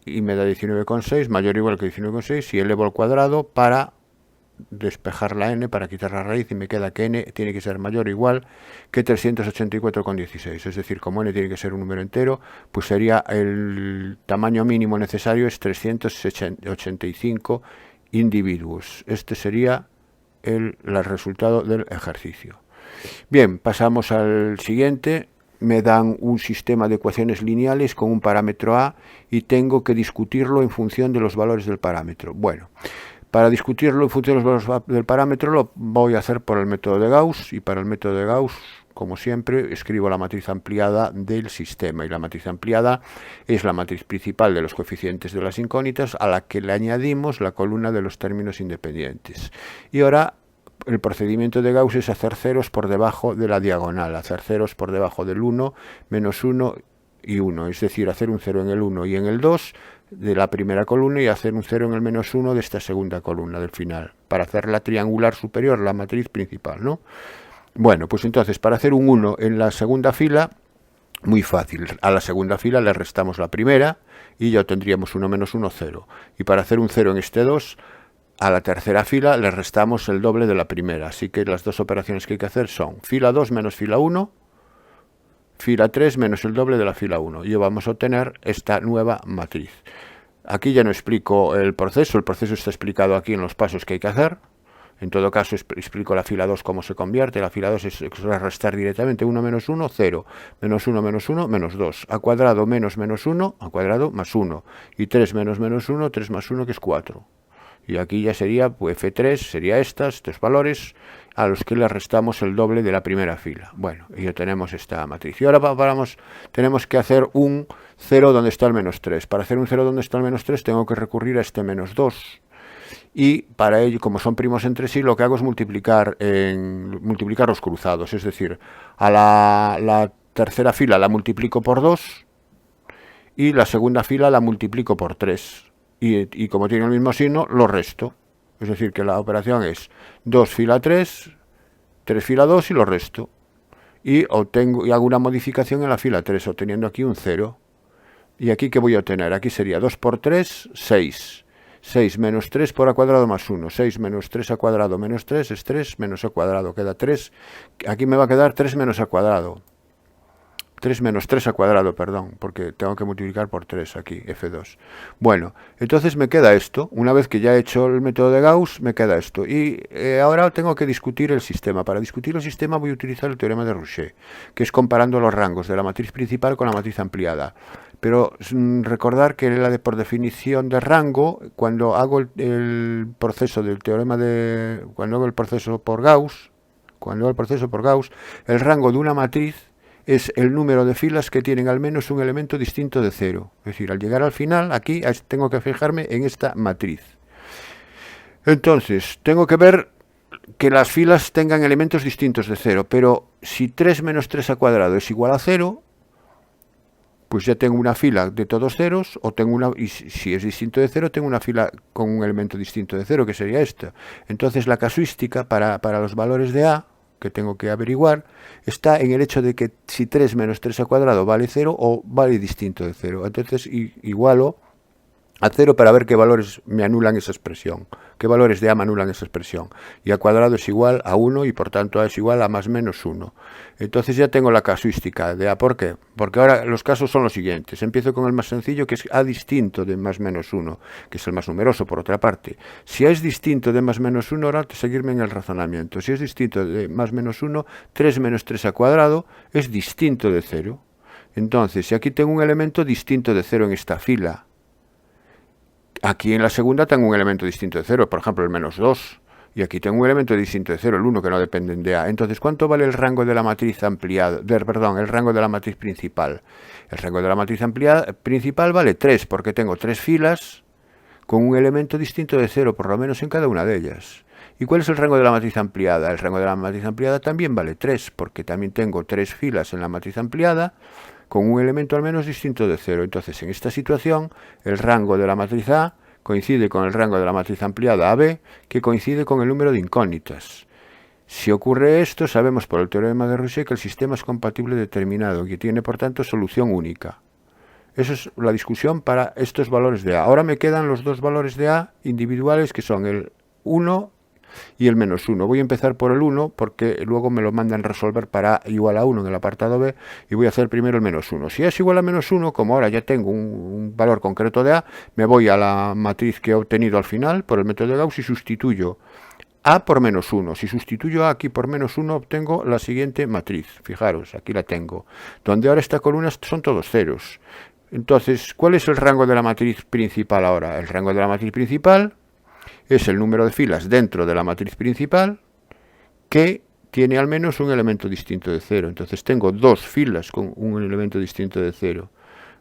y me da 19,6, mayor o igual que 19,6, y elevo al cuadrado para despejar la n, para quitar la raíz, y me queda que n tiene que ser mayor o igual que 384,16. Es decir, como n tiene que ser un número entero, pues sería el tamaño mínimo necesario es 385 individuos. Este sería el resultado del ejercicio. Bien, pasamos al siguiente. Me dan un sistema de ecuaciones lineales con un parámetro A y tengo que discutirlo en función de los valores del parámetro. Bueno, para discutirlo en función de los valores del parámetro lo voy a hacer por el método de Gauss, y para el método de Gauss, como siempre, escribo la matriz ampliada del sistema, y la matriz ampliada es la matriz principal de los coeficientes de las incógnitas a la que le añadimos la columna de los términos independientes. Y ahora el procedimiento de Gauss es hacer ceros por debajo de la diagonal, hacer ceros por debajo del 1, menos 1 y 1, es decir, hacer un 0 en el 1 y en el 2 de la primera columna y hacer un 0 en el menos 1 de esta segunda columna del final, para hacer la triangular superior, la matriz principal, ¿no? Bueno, pues entonces, para hacer un 1 en la segunda fila, muy fácil, a la segunda fila le restamos la primera y ya tendríamos 1 menos 1, 0. Y para hacer un 0 en este 2, a la tercera fila le restamos el doble de la primera, así que las dos operaciones que hay que hacer son fila 2 menos fila 1, fila 3 menos el doble de la fila 1, y vamos a obtener esta nueva matriz. Aquí ya no explico el proceso está explicado aquí en los pasos que hay que hacer. En todo caso, explico la fila 2 cómo se convierte. La fila 2 es restar directamente 1 menos 1, 0, menos 1 menos 1, menos 2, a cuadrado menos menos 1, a cuadrado más 1, y 3 menos menos 1, 3 más 1, que es 4. Y aquí ya sería, pues F3 sería estos valores a los que le restamos el doble de la primera fila. Bueno, y ya tenemos esta matriz. Y ahora tenemos que hacer un 0 donde está el menos 3. Para hacer un 0 donde está el menos 3 tengo que recurrir a este menos 2. Y para ello, como son primos entre sí, lo que hago es multiplicar los cruzados. Es decir, a la tercera fila la multiplico por 2 y la segunda fila la multiplico por 3. Y como tiene el mismo signo, lo resto. Es decir, que la operación es 2 fila 3, 3 fila 2 y lo resto. Y hago una modificación en la fila 3, obteniendo aquí un 0. ¿Y aquí qué voy a obtener? Aquí sería 2 por 3, 6. 6 menos 3 por a cuadrado más 1. 6 menos 3 a cuadrado menos 3 es 3 menos a cuadrado. Queda 3. Aquí me va a quedar 3 menos a cuadrado. 3 menos 3 a cuadrado, perdón, porque tengo que multiplicar por 3 aquí, F2. Bueno, entonces me queda esto. Una vez que ya he hecho el método de Gauss, me queda esto. Y ahora tengo que discutir el sistema. Para discutir el sistema voy a utilizar el teorema de Rouchet, que es comparando los rangos de la matriz principal con la matriz ampliada. Pero recordar que por definición de rango, cuando hago el proceso del teorema de... Cuando hago el proceso por Gauss, el rango de una matriz es el número de filas que tienen al menos un elemento distinto de 0. Es decir, al llegar al final, aquí tengo que fijarme en esta matriz. Entonces, tengo que ver que las filas tengan elementos distintos de 0, pero si 3 menos 3 a cuadrado es igual a 0, pues ya tengo una fila de todos ceros, o tengo una, y si es distinto de cero, tengo una fila con un elemento distinto de cero, que sería esta. Entonces la casuística para los valores de A, que tengo que averiguar, está en el hecho de que si 3 menos 3 al cuadrado vale 0 o vale distinto de 0. Entonces igualo a 0 para ver qué valores me anulan esa expresión, qué valores de A me anulan esa expresión. Y A cuadrado es igual a 1 y por tanto A es igual a más menos 1. Entonces ya tengo la casuística de A. ¿Por qué? Porque ahora los casos son los siguientes. Empiezo con el más sencillo, que es A distinto de más menos 1, que es el más numeroso por otra parte. Si A es distinto de más menos 1, ahora seguirme en el razonamiento. Si es distinto de más menos 1, 3 menos 3 al cuadrado es distinto de 0. Entonces, si aquí tengo un elemento distinto de 0 en esta fila, aquí en la segunda tengo un elemento distinto de 0, por ejemplo el menos 2, y aquí tengo un elemento distinto de 0, el 1, que no dependen de A. Entonces, ¿cuánto vale el rango de la matriz ampliada? Perdón, el rango de la matriz principal. El rango de la matriz principal vale 3, porque tengo 3 filas con un elemento distinto de 0, por lo menos en cada una de ellas. ¿Y cuál es el rango de la matriz ampliada? El rango de la matriz ampliada también vale 3, porque también tengo 3 filas en la matriz ampliada, con un elemento al menos distinto de 0. Entonces, en esta situación, el rango de la matriz A coincide con el rango de la matriz ampliada AB, que coincide con el número de incógnitas. Si ocurre esto, sabemos por el teorema de Roussel que el sistema es compatible determinado, que tiene, por tanto, solución única. Esa es la discusión para estos valores de A. Ahora me quedan los dos valores de A individuales, que son el 1 y el menos 1. Voy a empezar por el 1 porque luego me lo mandan resolver para A igual a 1 en el apartado B, y voy a hacer primero el menos 1. Si A es igual a menos 1, como ahora ya tengo un valor concreto de A, me voy a la matriz que he obtenido al final por el método de Gauss y sustituyo A por menos 1. Si sustituyo A aquí por menos 1, obtengo la siguiente matriz. Fijaros, aquí la tengo, donde ahora esta columna son todos ceros. Entonces, ¿cuál es el rango de la matriz principal ahora? El rango de la matriz principal es el número de filas dentro de la matriz principal que tiene al menos un elemento distinto de 0. Entonces tengo dos filas con un elemento distinto de 0.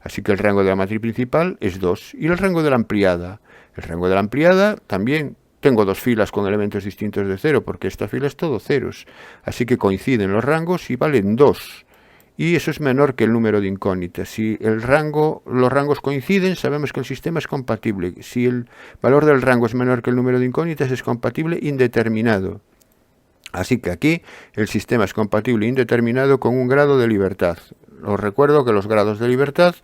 Así que el rango de la matriz principal es 2. Y el rango de la ampliada. El rango de la ampliada también tengo dos filas con elementos distintos de 0, porque esta fila es todo ceros. Así que coinciden los rangos y valen 2. Y eso es menor que el número de incógnitas. Si los rangos coinciden, sabemos que el sistema es compatible. Si el valor del rango es menor que el número de incógnitas, es compatible indeterminado. Así que aquí el sistema es compatible indeterminado con un grado de libertad. Os recuerdo que los grados de libertad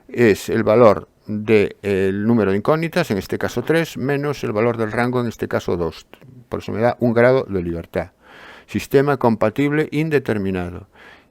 es el valor del número de incógnitas, en este caso 3, menos el valor del rango, en este caso 2. Por eso me da un grado de libertad. Sistema compatible indeterminado.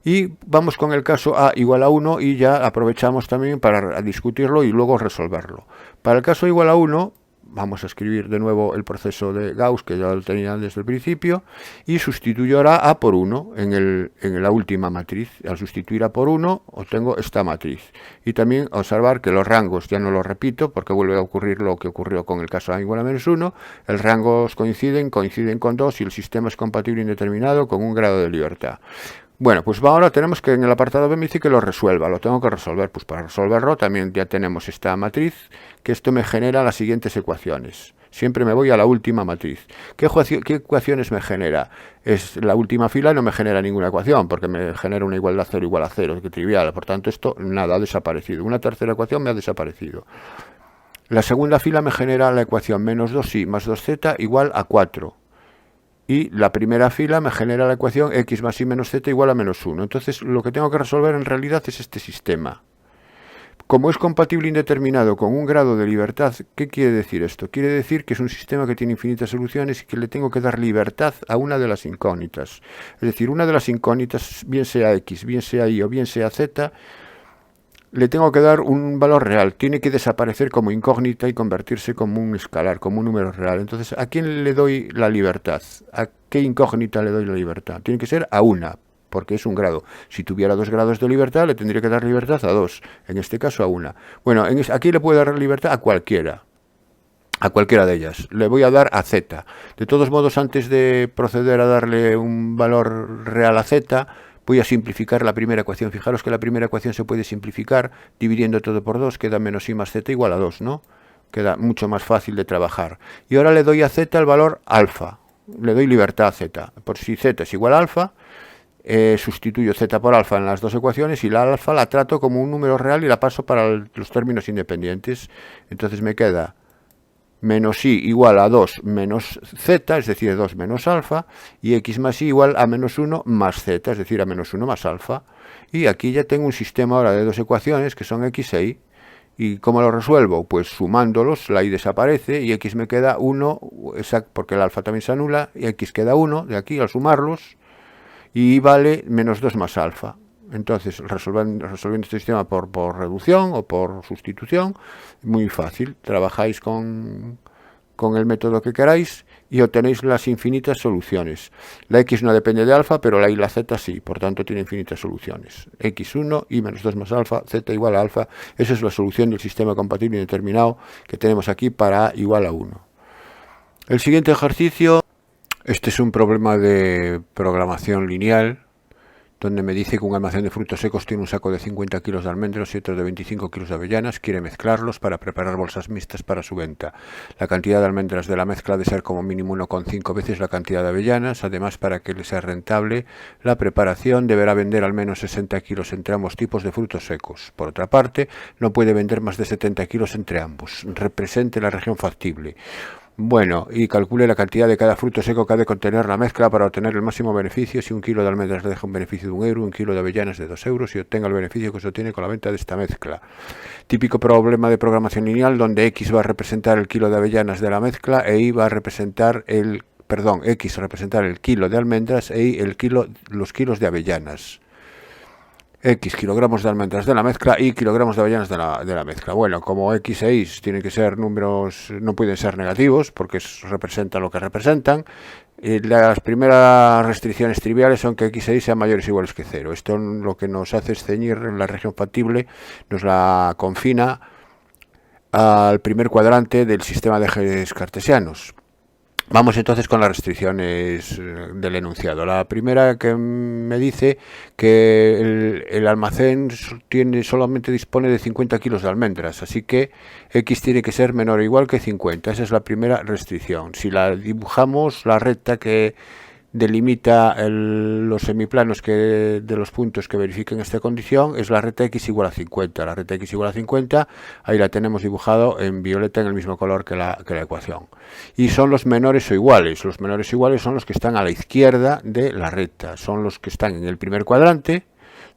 Y vamos con el caso A igual a 1 y ya aprovechamos también para discutirlo y luego resolverlo. Para el caso igual a 1, vamos a escribir de nuevo el proceso de Gauss, que ya lo tenía desde el principio, y sustituyo ahora A por 1 en la última matriz. Al sustituir A por 1, obtengo esta matriz. Y también observar que los rangos, ya no lo repito, porque vuelve a ocurrir lo que ocurrió con el caso A igual a menos 1, el rangos coinciden con 2 y el sistema es compatible indeterminado con un grado de libertad. Bueno, pues ahora tenemos que en el apartado B me dice que lo resuelva, lo tengo que resolver. Pues para resolverlo también ya tenemos esta matriz, que esto me genera las siguientes ecuaciones. Siempre me voy a la última matriz. ¿Qué ecuaciones me genera? Es la última fila, no me genera ninguna ecuación, porque me genera una igualdad 0 igual a 0, que trivial. Por tanto, esto nada, ha desaparecido. Una tercera ecuación me ha desaparecido. La segunda fila me genera la ecuación menos 2y más 2z igual a 4. Y la primera fila me genera la ecuación x más y menos z igual a menos 1. Entonces, lo que tengo que resolver en realidad es este sistema. Como es compatible indeterminado con un grado de libertad, ¿qué quiere decir esto? Quiere decir que es un sistema que tiene infinitas soluciones y que le tengo que dar libertad a una de las incógnitas. Es decir, una de las incógnitas, bien sea x, bien sea y o bien sea z, le tengo que dar un valor real. Tiene que desaparecer como incógnita y convertirse como un escalar, como un número real. Entonces, ¿a quién le doy la libertad? ¿A qué incógnita le doy la libertad? Tiene que ser a una, porque es un grado. Si tuviera 2 grados de libertad, le tendría que dar libertad a 2. En este caso, a una. Bueno, aquí le puedo dar libertad a cualquiera de ellas. Le voy a dar a z. De todos modos, antes de proceder a darle un valor real a z, voy a simplificar la primera ecuación. Fijaros que la primera ecuación se puede simplificar dividiendo todo por 2, queda menos y más z igual a 2, ¿no? Queda mucho más fácil de trabajar. Y ahora le doy a z el valor alfa, le doy libertad a z. Por si z es igual a alfa, sustituyo z por alfa en las dos ecuaciones y la alfa la trato como un número real y la paso para los términos independientes. Entonces me queda menos y igual a 2 menos z, es decir, 2 menos alfa, y x más y igual a menos 1 más z, es decir, a menos 1 más alfa. Y aquí ya tengo un sistema ahora de dos ecuaciones que son x e y. ¿Y cómo lo resuelvo? Pues sumándolos, la y desaparece y x me queda 1, porque el alfa también se anula, y x queda 1 de aquí al sumarlos, y y vale menos 2 más alfa. Entonces, resolviendo este sistema por reducción o por sustitución, muy fácil. Trabajáis con el método que queráis y obtenéis las infinitas soluciones. La x no depende de alfa, pero la y la z sí, por tanto tiene infinitas soluciones. x1, y menos 2 más alfa, z igual a alfa. Esa es la solución del sistema compatible indeterminado que tenemos aquí para a igual a 1. El siguiente ejercicio, este es un problema de programación lineal, donde me dice que un almacén de frutos secos tiene un saco de 50 kilos de almendros y otro de 25 kilos de avellanas. Quiere mezclarlos para preparar bolsas mixtas para su venta. La cantidad de almendras de la mezcla ha de ser como mínimo 1,5 veces la cantidad de avellanas. Además, para que le sea rentable la preparación, deberá vender al menos 60 kilos entre ambos tipos de frutos secos. Por otra parte, no puede vender más de 70 kilos entre ambos. Represente la región factible. Bueno, y calcule la cantidad de cada fruto seco que ha de contener la mezcla para obtener el máximo beneficio. Si un kilo de almendras le deja un beneficio de 1 euro, un kilo de avellanas de 2 euros y obtenga el beneficio que se obtiene con la venta de esta mezcla. Típico problema de programación lineal donde x va a representar el kilo de avellanas de la mezcla e y va a representar x representar el kilo de almendras e y los kilos de avellanas. X kilogramos de almendras de la mezcla y kilogramos de avellanas de la mezcla. Bueno, como x e y tienen que ser números, no pueden ser negativos porque representan lo que representan. Las primeras restricciones triviales son que x e y sean mayores o iguales que 0. Esto lo que nos hace es ceñir en la región factible, nos la confina al primer cuadrante del sistema de ejes cartesianos. Vamos entonces con las restricciones del enunciado. La primera que me dice que el almacén solamente dispone de 50 kilos de almendras, así que x tiene que ser menor o igual que 50. Esa es la primera restricción. Si la dibujamos, la recta que delimita los semiplanos de los puntos que verifiquen esta condición es la recta x igual a 50. La recta x igual a 50, ahí la tenemos dibujado en violeta en el mismo color que la ecuación. Y son los menores o iguales. Los menores o iguales son los que están a la izquierda de la recta. Son los que están en el primer cuadrante.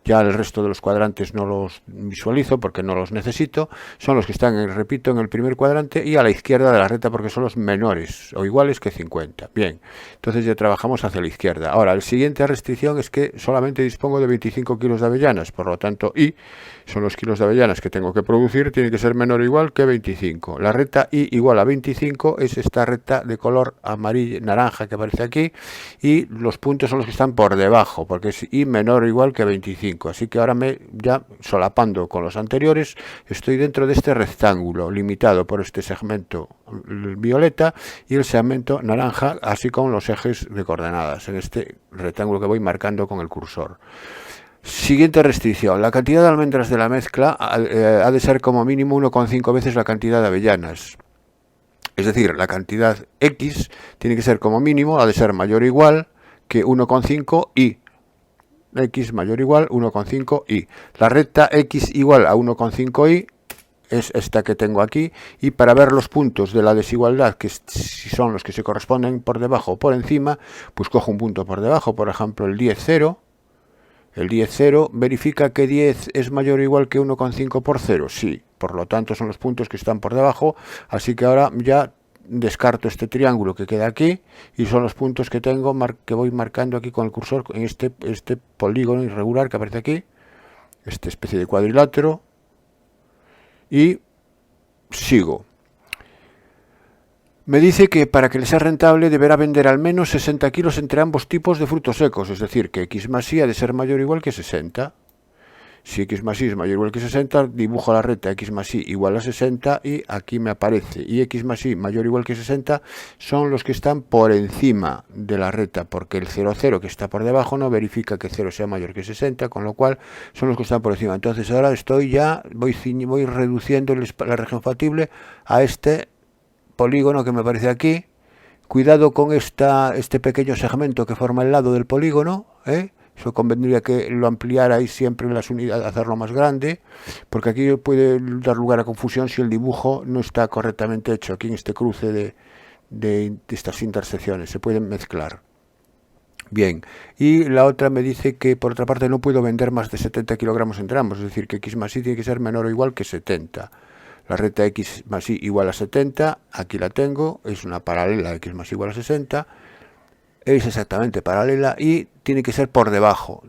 Ya el resto de los cuadrantes no los visualizo porque no los necesito. Son los que están, repito, en el primer cuadrante y a la izquierda de la recta porque son los menores o iguales que 50. Bien, entonces ya trabajamos hacia la izquierda. Ahora, la siguiente restricción es que solamente dispongo de 25 kilos de avellanas. Por lo tanto, y son los kilos de avellanas que tengo que producir, tiene que ser menor o igual que 25. La recta y igual a 25 es esta recta de color amarillo, naranja que aparece aquí, y los puntos son los que están por debajo, porque es y menor o igual que 25. Así que ahora ya solapando con los anteriores, estoy dentro de este rectángulo limitado por este segmento violeta y el segmento naranja, así como los ejes de coordenadas, en este rectángulo que voy marcando con el cursor. Siguiente restricción. La cantidad de almendras de la mezcla ha de ser como mínimo 1,5 veces la cantidad de avellanas. Es decir, la cantidad x tiene que ser como mínimo, ha de ser mayor o igual que 1,5 y. X mayor o igual 1,5 y. La recta x igual a 1,5 y es esta que tengo aquí, y para ver los puntos de la desigualdad, que si son los que se corresponden por debajo o por encima, pues cojo un punto por debajo, por ejemplo el 10, 0. El 10, 0 verifica que 10 es mayor o igual que 1,5 por 0, sí, por lo tanto son los puntos que están por debajo, así que ahora ya descarto este triángulo que queda aquí y son los puntos que tengo que voy marcando aquí con el cursor en este polígono irregular que aparece aquí, esta especie de cuadrilátero, y sigo. Me dice que para que le sea rentable deberá vender al menos 60 kilos entre ambos tipos de frutos secos, es decir, que x más y ha de ser mayor o igual que 60. Si x más y es mayor o igual que 60, dibujo la recta x más y igual a 60 y aquí me aparece. Y x más y mayor o igual que 60 son los que están por encima de la recta, porque el 0, 0 que está por debajo no verifica que 0 sea mayor que 60, con lo cual son los que están por encima. Entonces ahora voy reduciendo la región factible a este polígono que me aparece aquí. Cuidado con este pequeño segmento que forma el lado del polígono, Eso convendría que lo ampliarais siempre en las unidades, hacerlo más grande, porque aquí puede dar lugar a confusión si el dibujo no está correctamente hecho, aquí en este cruce de estas intersecciones, se pueden mezclar. Bien, y la otra me dice que por otra parte no puedo vender más de 70 kilogramos entre ambos, es decir, que x más y tiene que ser menor o igual que 70. La recta x más y igual a 70, aquí la tengo, es una paralela x más y igual a 60, es exactamente paralela y tiene que ser por debajo,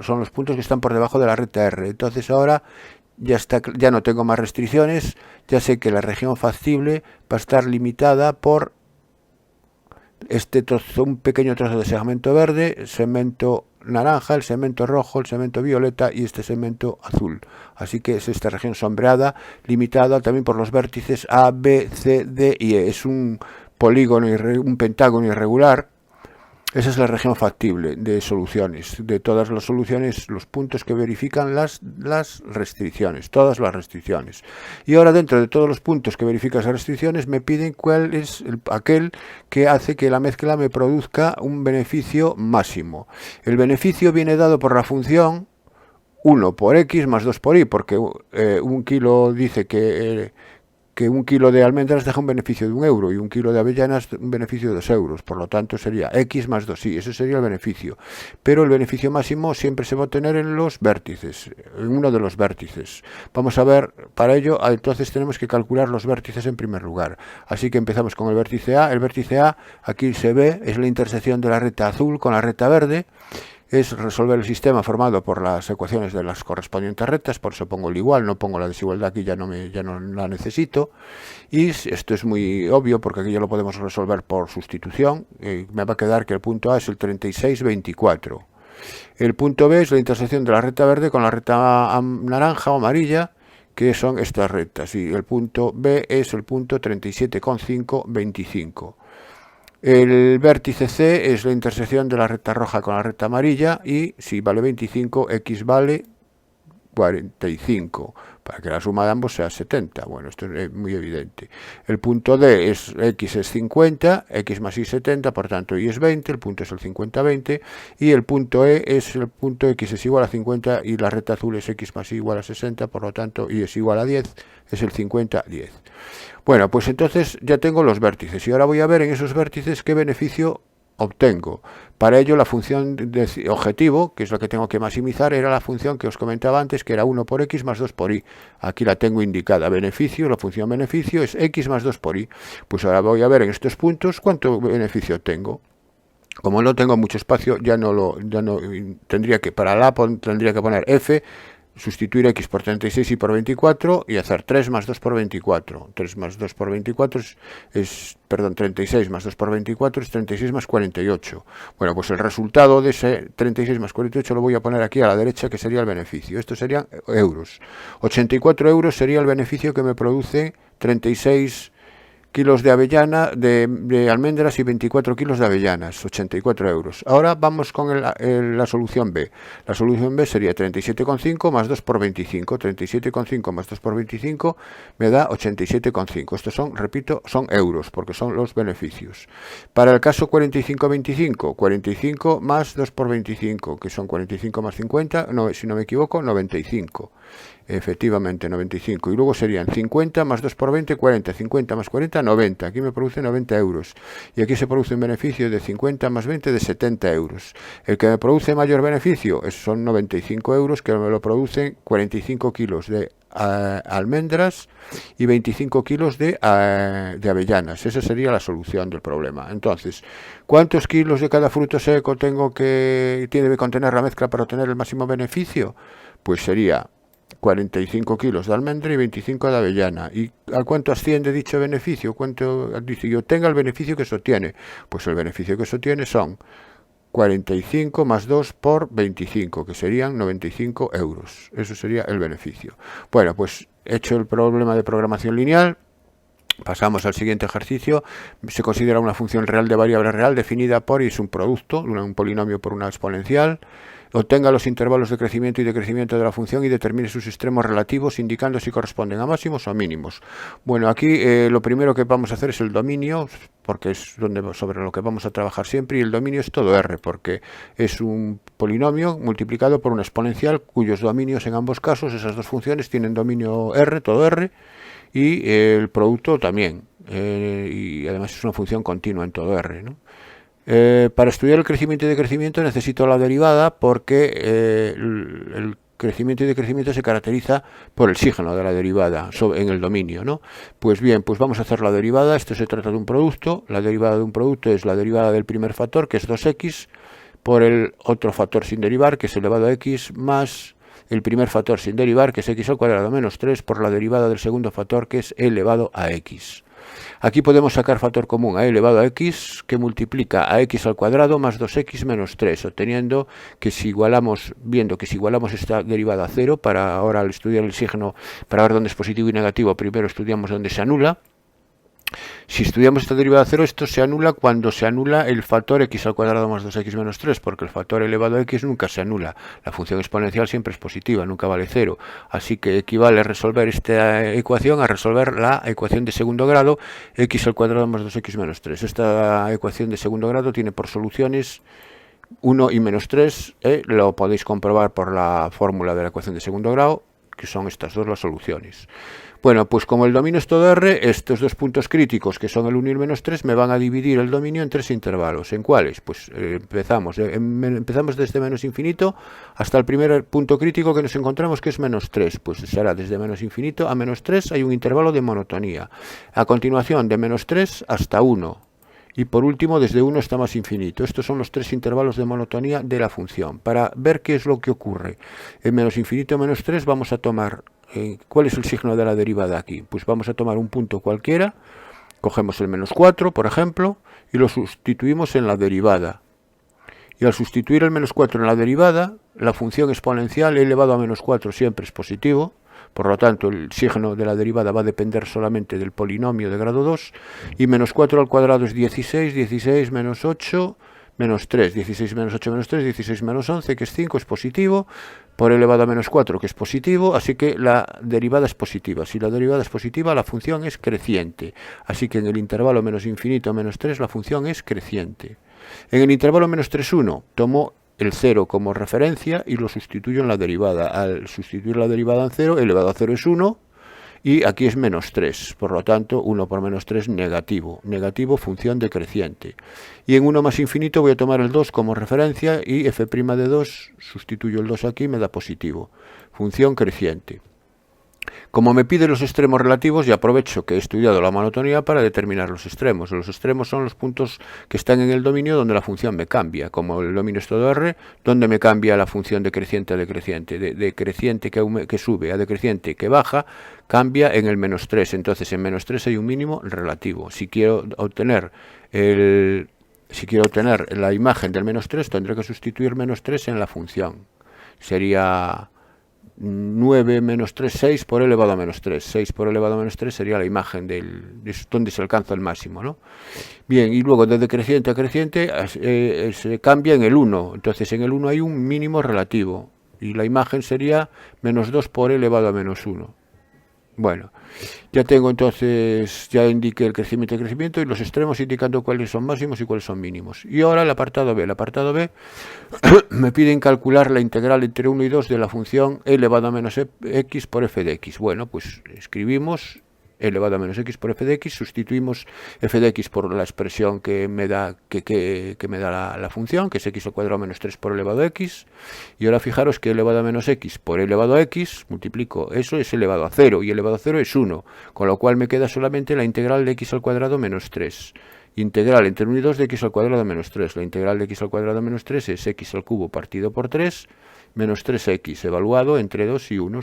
son los puntos que están por debajo de la recta R. Entonces ahora ya no tengo más restricciones, ya sé que la región factible va a estar limitada por este trozo, un pequeño trozo de segmento verde, segmento naranja, el segmento rojo, el segmento violeta y este segmento azul. Así que es esta región sombreada, limitada también por los vértices A, B, C, D y E. Es un polígono, un pentágono irregular. Esa es la región factible de soluciones. De todas las soluciones, los puntos que verifican las restricciones, todas las restricciones. Y ahora dentro de todos los puntos que verifican esas restricciones me piden cuál es aquel que hace que la mezcla me produzca un beneficio máximo. El beneficio viene dado por la función 1 por x más 2 por y, porque un kilo dice que un kilo de almendras deja un beneficio de 1 euro y un kilo de avellanas un beneficio de 2 euros. Por lo tanto sería x más 2y, ese sería el beneficio. Pero el beneficio máximo siempre se va a obtener en los vértices, en uno de los vértices. Vamos a ver, para ello, entonces tenemos que calcular los vértices en primer lugar. Así que empezamos con el vértice A. El vértice A, aquí se ve, es la intersección de la recta azul con la recta verde. Es resolver el sistema formado por las ecuaciones de las correspondientes rectas, por eso pongo el igual, no pongo la desigualdad, aquí ya no la necesito. Y esto es muy obvio porque aquí ya lo podemos resolver por sustitución. Me va a quedar que el punto A es el 36,24. El punto B es la intersección de la recta verde con la recta naranja o amarilla, que son estas rectas. Y el punto B es el punto 37,525. El vértice C es la intersección de la recta roja con la recta amarilla y si vale 25, x vale 45, para que la suma de ambos sea 70. Bueno, esto es muy evidente. El punto D es x es 50, x más y 70, por tanto y es 20, el punto es el 50-20, y el punto E es el punto x es igual a 50 y la recta azul es x más y igual a 60, por lo tanto y es igual a 10, es el 50-10. Bueno, pues entonces ya tengo los vértices y ahora voy a ver en esos vértices qué beneficio obtengo. Para ello la función de objetivo, que es la que tengo que maximizar, era la función que os comentaba antes, que era 1 por x más 2 por y. Aquí la tengo indicada, beneficio, la función beneficio es x más 2 por y. Pues ahora voy a ver en estos puntos cuánto beneficio obtengo. Como no tengo mucho espacio, tendría que, para la tendría que poner f, sustituir x por 36 y por 24 y hacer 3 más 2 por 24. 3 más 2 por 24 perdón, 36 más 2 por 24 es 36 más 48. Bueno, pues el resultado de ese 36 más 48 lo voy a poner aquí a la derecha, que sería el beneficio. Esto serían euros. 84 euros sería el beneficio que me produce 36 kilos de avellana, de almendras y 24 kilos de avellanas, 84 euros. Ahora vamos con la solución B. La solución B sería 37,5 más 2 por 25. 37,5 más 2 por 25 me da 87,5. Estos son, repito, son euros, porque son los beneficios. Para el caso 45-25, 45 más 2 por 25, que son 45 más 50, no, si no me equivoco, 95. Efectivamente, 95. Y luego serían 50 más 2 por 20, 40. 50 más 40, 90. Aquí me produce 90 euros. Y aquí se produce un beneficio de 50 más 20 de 70 euros. El que me produce mayor beneficio son 95 euros, que me lo producen 45 kilos de almendras y 25 kilos de avellanas. Esa sería la solución del problema. Entonces, ¿cuántos kilos de cada fruto seco tiene que contener la mezcla para obtener el máximo beneficio? Pues sería 45 kilos de almendra y 25 de avellana. ¿Y a cuánto asciende dicho beneficio? ¿Cuánto dice yo tenga el beneficio que se obtiene? Pues el beneficio que se obtiene son 45 más 2 por 25, que serían 95 euros. Eso sería el beneficio. Bueno, pues hecho el problema de programación lineal, pasamos al siguiente ejercicio. Se considera una función real de variable real definida por, y es un producto, un polinomio por una exponencial. obtenga los intervalos de crecimiento y decrecimiento de la función y determine sus extremos relativos, indicando si corresponden a máximos o a mínimos. Bueno, aquí lo primero que vamos a hacer es el dominio, porque es sobre lo que vamos a trabajar siempre, y el dominio es todo R, porque es un polinomio multiplicado por una exponencial cuyos dominios en ambos casos, esas dos funciones, tienen dominio R, todo R, y el producto también, y además es una función continua en todo R, ¿no? Para estudiar el crecimiento y decrecimiento necesito la derivada porque el crecimiento y decrecimiento se caracteriza por el signo de la derivada en el dominio, ¿no? Pues bien, pues vamos a hacer la derivada. Esto se trata de un producto. La derivada de un producto es la derivada del primer factor, que es 2x, por el otro factor sin derivar, que es elevado a x, más el primer factor sin derivar, que es x al cuadrado menos 3, por la derivada del segundo factor, que es elevado a x. Aquí podemos sacar factor común a elevado a x, que multiplica a x al cuadrado más 2x menos 3, obteniendo que viendo que si igualamos esta derivada a 0, para ahora al estudiar el signo, para ver dónde es positivo y negativo, primero estudiamos dónde se anula. Si estudiamos esta derivada a 0, esto se anula cuando se anula el factor x al cuadrado más 2x menos 3, porque el factor elevado a x nunca se anula. La función exponencial siempre es positiva, nunca vale 0. Así que equivale resolver esta ecuación a resolver la ecuación de segundo grado, x al cuadrado más 2x menos 3. Esta ecuación de segundo grado tiene por soluciones 1 y menos 3, lo podéis comprobar por la fórmula de la ecuación de segundo grado, que son estas dos las soluciones. Bueno, pues como el dominio es todo R, estos dos puntos críticos, que son el 1 y el menos 3, me van a dividir el dominio en tres intervalos. ¿En cuáles? Pues empezamos desde menos infinito hasta el primer punto crítico que nos encontramos, que es menos 3. Pues será desde menos infinito a menos 3, hay un intervalo de monotonía. A continuación, de menos 3 hasta 1. Y por último, desde 1 hasta más infinito. Estos son los tres intervalos de monotonía de la función. Para ver qué es lo que ocurre en menos infinito a menos 3, vamos a tomar... ¿cuál es el signo de la derivada aquí? Pues vamos a tomar un punto cualquiera, cogemos el menos 4, por ejemplo, y lo sustituimos en la derivada. Y al sustituir el menos 4 en la derivada, la función exponencial elevado a menos 4 siempre es positivo. Por lo tanto, el signo de la derivada va a depender solamente del polinomio de grado 2, y menos 4 al cuadrado es 16, 16 menos 8, menos 3, 16 menos 8 menos 3, 16 menos 11, que es 5, es positivo, por elevado a menos 4, que es positivo, así que la derivada es positiva. Si la derivada es positiva, la función es creciente, así que en el intervalo menos infinito a menos 3, la función es creciente. En el intervalo menos 3, 1, tomo el 0 como referencia y lo sustituyo en la derivada. Al sustituir la derivada en 0, elevado a 0 es 1 y aquí es menos 3. Por lo tanto, 1 por menos 3 negativo. Negativo, función decreciente. Y en 1 más infinito voy a tomar el 2 como referencia y f' de 2, sustituyo el 2 aquí, me da positivo. Función creciente. Como me pide los extremos relativos, ya aprovecho que he estudiado la monotonía para determinar los extremos. Los extremos son los puntos que están en el dominio donde la función me cambia. Como el dominio es todo R, donde me cambia la función decreciente a decreciente. De creciente que sube a decreciente que baja, cambia en el menos 3. Entonces en menos 3 hay un mínimo relativo. Si quiero obtener la imagen del menos 3, tendré que sustituir menos 3 en la función. Sería 9 menos 3, 6 por elevado a menos 3. 6 por elevado a menos 3 sería la imagen de donde se alcanza el máximo, ¿no? Bien, y luego de decreciente a creciente se cambia en el 1. Entonces en el 1 hay un mínimo relativo. Y la imagen sería menos 2 por elevado a menos 1. Bueno, ya tengo entonces, ya indiqué el crecimiento y crecimiento y los extremos indicando cuáles son máximos y cuáles son mínimos. Y ahora el apartado B. El apartado B me piden calcular la integral entre 1 y 2 de la función elevado a menos x por f de x. Bueno, pues escribimos elevado a menos x por f de x, sustituimos f de x por la expresión que me da, la función, que es x al cuadrado menos 3 por elevado a x, y ahora fijaros que elevado a menos x por elevado a x, multiplico eso, es elevado a 0, y elevado a 0 es 1, con lo cual me queda solamente la integral de x al cuadrado menos 3. Integral entre 1 y 2 de x al cuadrado menos 3. La integral de x al cuadrado menos 3 es x al cubo partido por 3, menos 3x evaluado entre 2 y 1,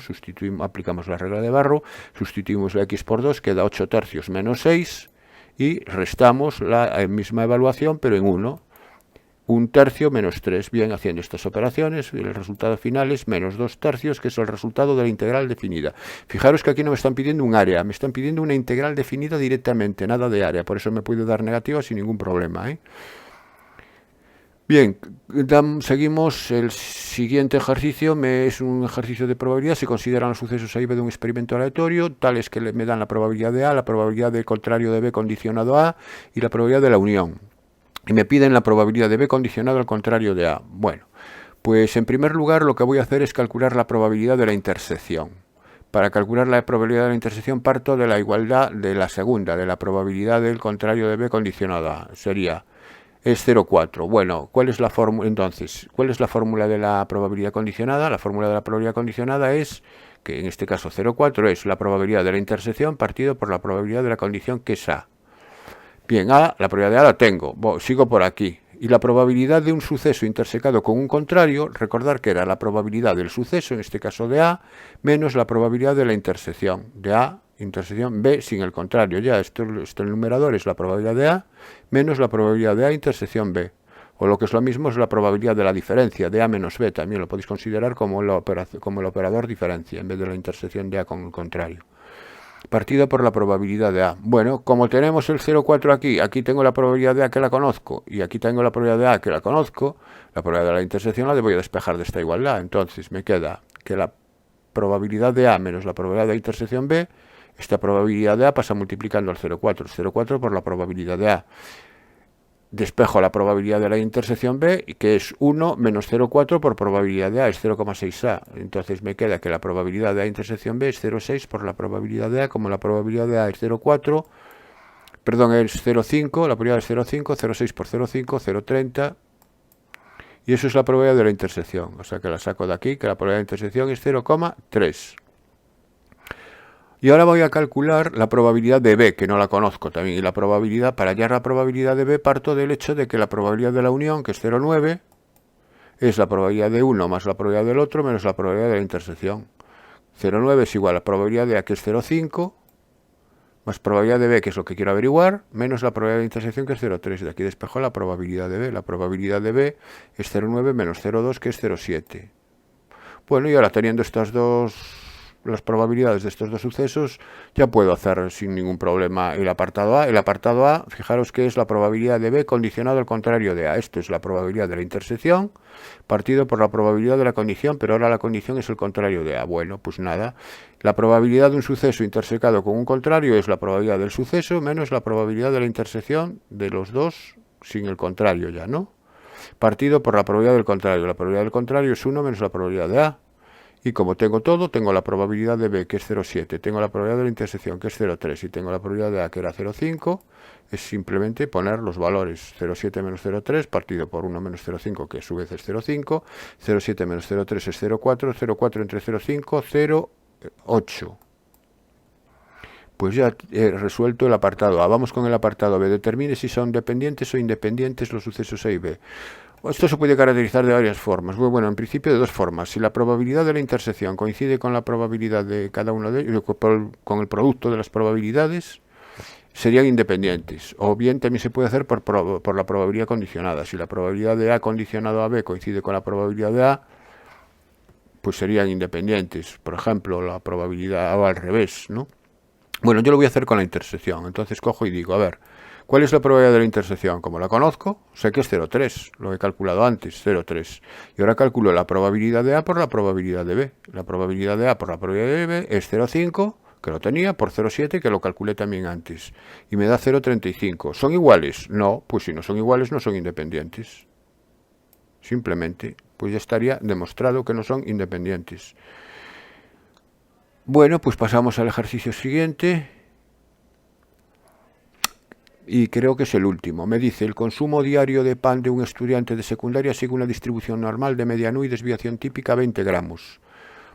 aplicamos la regla de Barrow, sustituimos la x por 2, queda 8 tercios menos 6, y restamos la misma evaluación, pero en 1. 1 tercio menos 3. Bien, haciendo estas operaciones, el resultado final es menos 2 tercios, que es el resultado de la integral definida. Fijaros que aquí no me están pidiendo un área, me están pidiendo una integral definida directamente, nada de área, por eso me puedo dar negativa sin ningún problema, Bien, seguimos el siguiente ejercicio, es un ejercicio de probabilidad. Se consideran los sucesos A y B de un experimento aleatorio, tales que me dan la probabilidad de A, la probabilidad del contrario de B condicionado a A y la probabilidad de la unión. Y me piden la probabilidad de B condicionado al contrario de A. Bueno, pues en primer lugar lo que voy a hacer es calcular la probabilidad de la intersección. Para calcular la probabilidad de la intersección parto de la igualdad de la segunda, de la probabilidad del contrario de B condicionado a A. Sería... es 0,4. Bueno, ¿cuál es la fórmula entonces? ¿Cuál es la fórmula de la probabilidad condicionada? La fórmula de la probabilidad condicionada es que en este caso 0,4 es la probabilidad de la intersección partido por la probabilidad de la condición que es A. Bien, A, la probabilidad de A la tengo. Sigo por aquí. Y la probabilidad de un suceso intersecado con un contrario, recordar que era la probabilidad del suceso, en este caso de A, menos la probabilidad de la intersección de A, intersección B sin el contrario. Ya, esto el numerador es la probabilidad de A menos la probabilidad de A intersección B. O lo que es lo mismo es la probabilidad de la diferencia de A menos B. También lo podéis considerar como el operador diferencia en vez de la intersección de A con el contrario. Partido por la probabilidad de A. Bueno, como tenemos el 0,4 aquí tengo la probabilidad de A que la conozco, y aquí tengo la probabilidad de A que la conozco, la probabilidad de la intersección la debo despejar de esta igualdad. Entonces me queda que la probabilidad de A menos la probabilidad de la intersección B, esta probabilidad de A pasa multiplicando el 0,4, el 0,4 por la probabilidad de A. Despejo la probabilidad de la intersección B, que es 1 menos 0,4 por probabilidad de A, es 0,6A. Entonces me queda que la probabilidad de A intersección B es 0,6 por la probabilidad de A, como la probabilidad de A es 0,4, perdón, es 0,5, la probabilidad es 0,5, 0,6 por 0,5, 0,30, y eso es la probabilidad de la intersección. O sea que la saco de aquí, que la probabilidad de intersección es 0,3. Y ahora voy a calcular la probabilidad de B, que no la conozco también. Y la probabilidad, para hallar la probabilidad de B, parto del hecho de que la probabilidad de la unión, que es 0,9, es la probabilidad de uno más la probabilidad del otro menos la probabilidad de la intersección. 0,9 es igual a la probabilidad de A, que es 0,5, más probabilidad de B, que es lo que quiero averiguar, menos la probabilidad de intersección, que es 0,3. De aquí despejo la probabilidad de B. La probabilidad de B es 0,9 menos 0,2, que es 0,7. Bueno, y ahora teniendo las probabilidades de estos dos sucesos, ya puedo hacer sin ningún problema el apartado A. El apartado A, fijaros que es la probabilidad de B condicionado al contrario de A. Esto es la probabilidad de la intersección partido por la probabilidad de la condición, pero ahora la condición es el contrario de A. Bueno, pues nada, la probabilidad de un suceso intersecado con un contrario es la probabilidad del suceso menos la probabilidad de la intersección de los dos sin el contrario ya, ¿no? Partido por la probabilidad del contrario. La probabilidad del contrario es 1 menos la probabilidad de A. Y como tengo todo, tengo la probabilidad de B, que es 0,7, tengo la probabilidad de la intersección, que es 0,3, y tengo la probabilidad de A, que era 0,5, es simplemente poner los valores. 0,7 menos 0,3 partido por 1 menos 0,5, que a su vez es 0,5, 0,7 menos 0,3 es 0,4, 0,4 entre 0,5, 0,8. Pues ya he resuelto el apartado A. Vamos con el apartado B. Determine si son dependientes o independientes los sucesos A y B. Esto se puede caracterizar de varias formas. Bueno, en principio de dos formas. Si la probabilidad de la intersección coincide con la probabilidad de cada uno de ellos, con el producto de las probabilidades, serían independientes. O bien también se puede hacer por la probabilidad condicionada. Si la probabilidad de A condicionado a B coincide con la probabilidad de A, pues serían independientes. Por ejemplo, la probabilidad o al revés, ¿no? Bueno, yo lo voy a hacer con la intersección. Entonces cojo y digo, a ver, ¿cuál es la probabilidad de la intersección? Como la conozco, sé que es 0,3, lo he calculado antes, 0,3. Y ahora calculo la probabilidad de A por la probabilidad de B. La probabilidad de A por la probabilidad de B es 0,5, que lo tenía, por 0,7, que lo calculé también antes. Y me da 0,35. ¿Son iguales? No, pues si no son iguales no son independientes. Simplemente, pues ya estaría demostrado que no son independientes. Bueno, pues pasamos al ejercicio siguiente. Y creo que es el último. Me dice, el consumo diario de pan de un estudiante de secundaria sigue una distribución normal de media NU y desviación típica 20 gramos.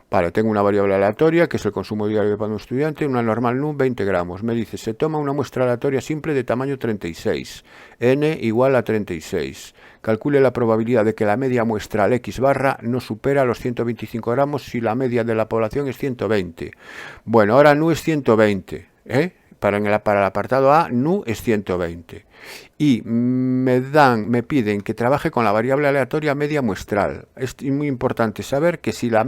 Vale, tengo una variable aleatoria, que es el consumo diario de pan de un estudiante, una normal NU 20 gramos. Me dice, se toma una muestra aleatoria simple de tamaño 36, n igual a 36. Calcule la probabilidad de que la media muestral X barra no supera los 125 gramos si la media de la población es 120. Bueno, ahora NU es 120, Para el apartado A, NU es 120. Y me piden que trabaje con la variable aleatoria media muestral. Es muy importante saber que si la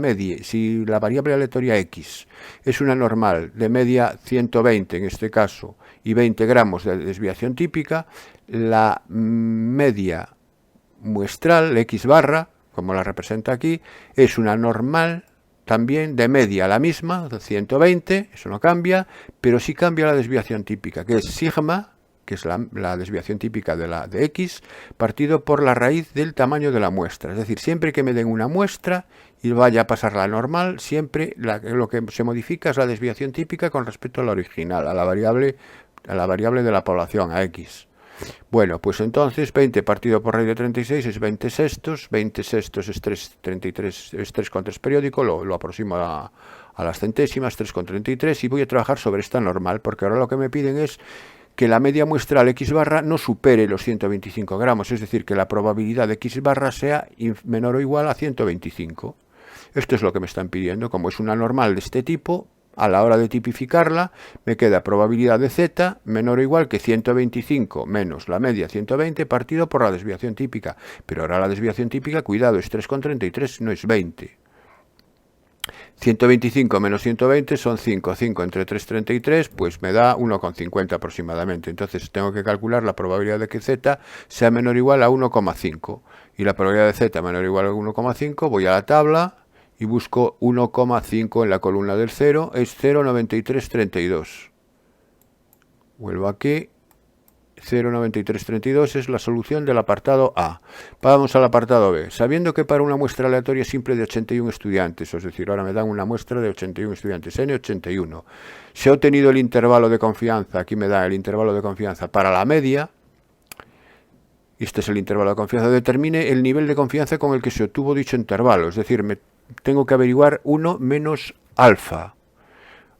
variable aleatoria X es una normal de media 120 en este caso y 20 gramos de desviación típica, la media muestral, X barra, como la representa aquí, es una normal también de media, la misma, 120, eso no cambia, pero sí cambia la desviación típica, que es sigma, que es la desviación típica de X, partido por la raíz del tamaño de la muestra. Es decir, siempre que me den una muestra y vaya a pasar la normal, siempre lo que se modifica es la desviación típica con respecto a la original, a la variable de la población, a X. Bueno, pues entonces 20 partido por raíz de 36 es 20 sextos, 20 sextos es 3,33, es 3,3 periódico, lo aproximo a las centésimas, 3,33, y voy a trabajar sobre esta normal, porque ahora lo que me piden es que la media muestral X barra no supere los 125 gramos, es decir, que la probabilidad de X barra sea menor o igual a 125. Esto es lo que me están pidiendo. Como es una normal de este tipo, a la hora de tipificarla, me queda probabilidad de Z menor o igual que 125 menos la media 120 partido por la desviación típica. Pero ahora la desviación típica, cuidado, es 3,33, no es 20. 125 menos 120 son 5. 5 entre 3,33, pues me da 1,50 aproximadamente. Entonces tengo que calcular la probabilidad de que Z sea menor o igual a 1,5. Y la probabilidad de Z menor o igual a 1,5, voy a la tabla y busco 1,5 en la columna del 0, es 0,9332. Vuelvo aquí, 0,9332 es la solución del apartado A. Vamos al apartado B. Sabiendo que para una muestra aleatoria simple de 81 estudiantes, es decir, ahora me dan una muestra de 81 estudiantes, N81, se ha obtenido el intervalo de confianza, aquí me da el intervalo de confianza para la media, y este es el intervalo de confianza, determine el nivel de confianza con el que se obtuvo dicho intervalo, es decir, tengo que averiguar 1 menos alfa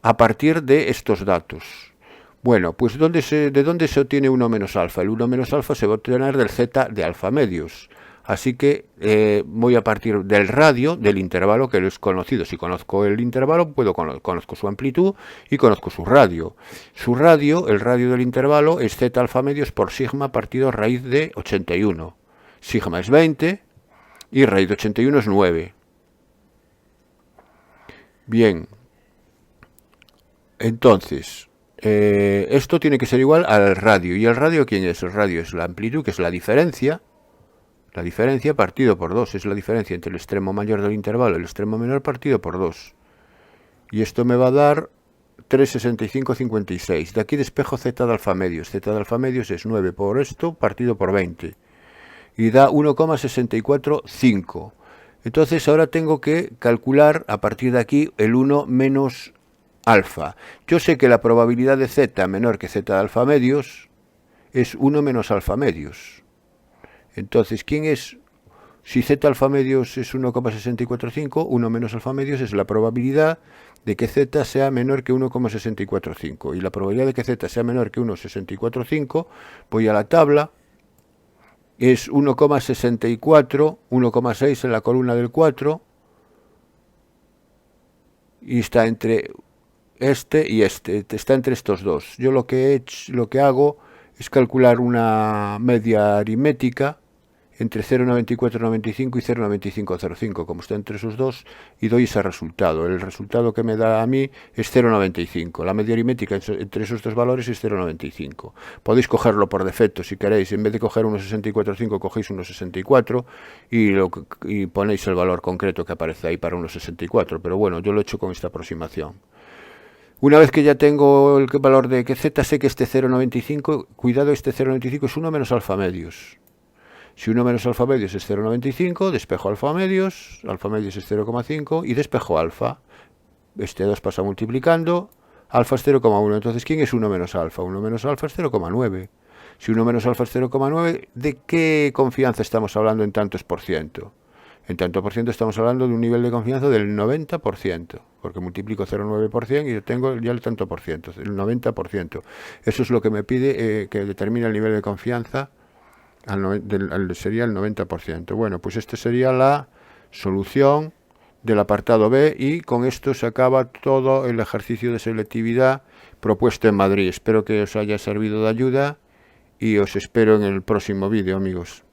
a partir de estos datos. Bueno, pues ¿de dónde se obtiene 1 menos alfa? El 1 menos alfa se va a obtener del z de alfa medios. Así que voy a partir del radio, del intervalo que es conocido. Si conozco el intervalo, conozco su amplitud y conozco su radio. Su radio, el radio del intervalo, es z alfa medios por sigma partido raíz de 81. Sigma es 20 y raíz de 81 es 9. Bien, entonces, esto tiene que ser igual al radio. ¿Y el radio quién es? El radio es la amplitud, que es la diferencia partido por 2. Es la diferencia entre el extremo mayor del intervalo y el extremo menor partido por 2. Y esto me va a dar 3,6556. De aquí despejo z de alfa medios. Z de alfa medios es 9 por esto partido por 20. Y da 1,645. Entonces ahora tengo que calcular a partir de aquí el 1 menos alfa. Yo sé que la probabilidad de z menor que z de alfa medios es 1 menos alfa medios. Entonces, ¿quién es? Si z alfa medios es 1,645, 1 menos alfa medios es la probabilidad de que z sea menor que 1,645. Y la probabilidad de que z sea menor que 1,645, voy a la tabla, es 1,64, 1,6 en la columna del 4, y está entre este y este, está entre estos dos. Yo lo que hago es calcular una media aritmética entre 0,9495 y 0,9505, como está entre esos dos, y doy ese resultado. El resultado que me da a mí es 0,95. La media aritmética entre esos dos valores es 0,95. Podéis cogerlo por defecto si queréis. En vez de coger 1,645, cogéis 1,64 y ponéis el valor concreto que aparece ahí para 1,64. Pero bueno, yo lo he hecho con esta aproximación. Una vez que ya tengo el valor de que z, sé que este 0,95, cuidado, este 0,95 es 1 menos alfa medios. Si 1 menos alfa medios es 0,95, despejo alfa medios es 0,5 y despejo alfa. Este 2 pasa multiplicando, alfa es 0,1. Entonces, ¿quién es 1 menos alfa? 1 menos alfa es 0,9. Si 1 menos alfa es 0,9, ¿de qué confianza estamos hablando en tantos por ciento? En tanto por ciento estamos hablando de un nivel de confianza del 90%, porque multiplico 0,9 por 100 y tengo ya el tanto por ciento, el 90%. Eso es lo que me pide que determine el nivel de confianza, sería el 90%. Bueno, pues esta sería la solución del apartado B y con esto se acaba todo el ejercicio de selectividad propuesto en Madrid. Espero que os haya servido de ayuda y os espero en el próximo vídeo, amigos.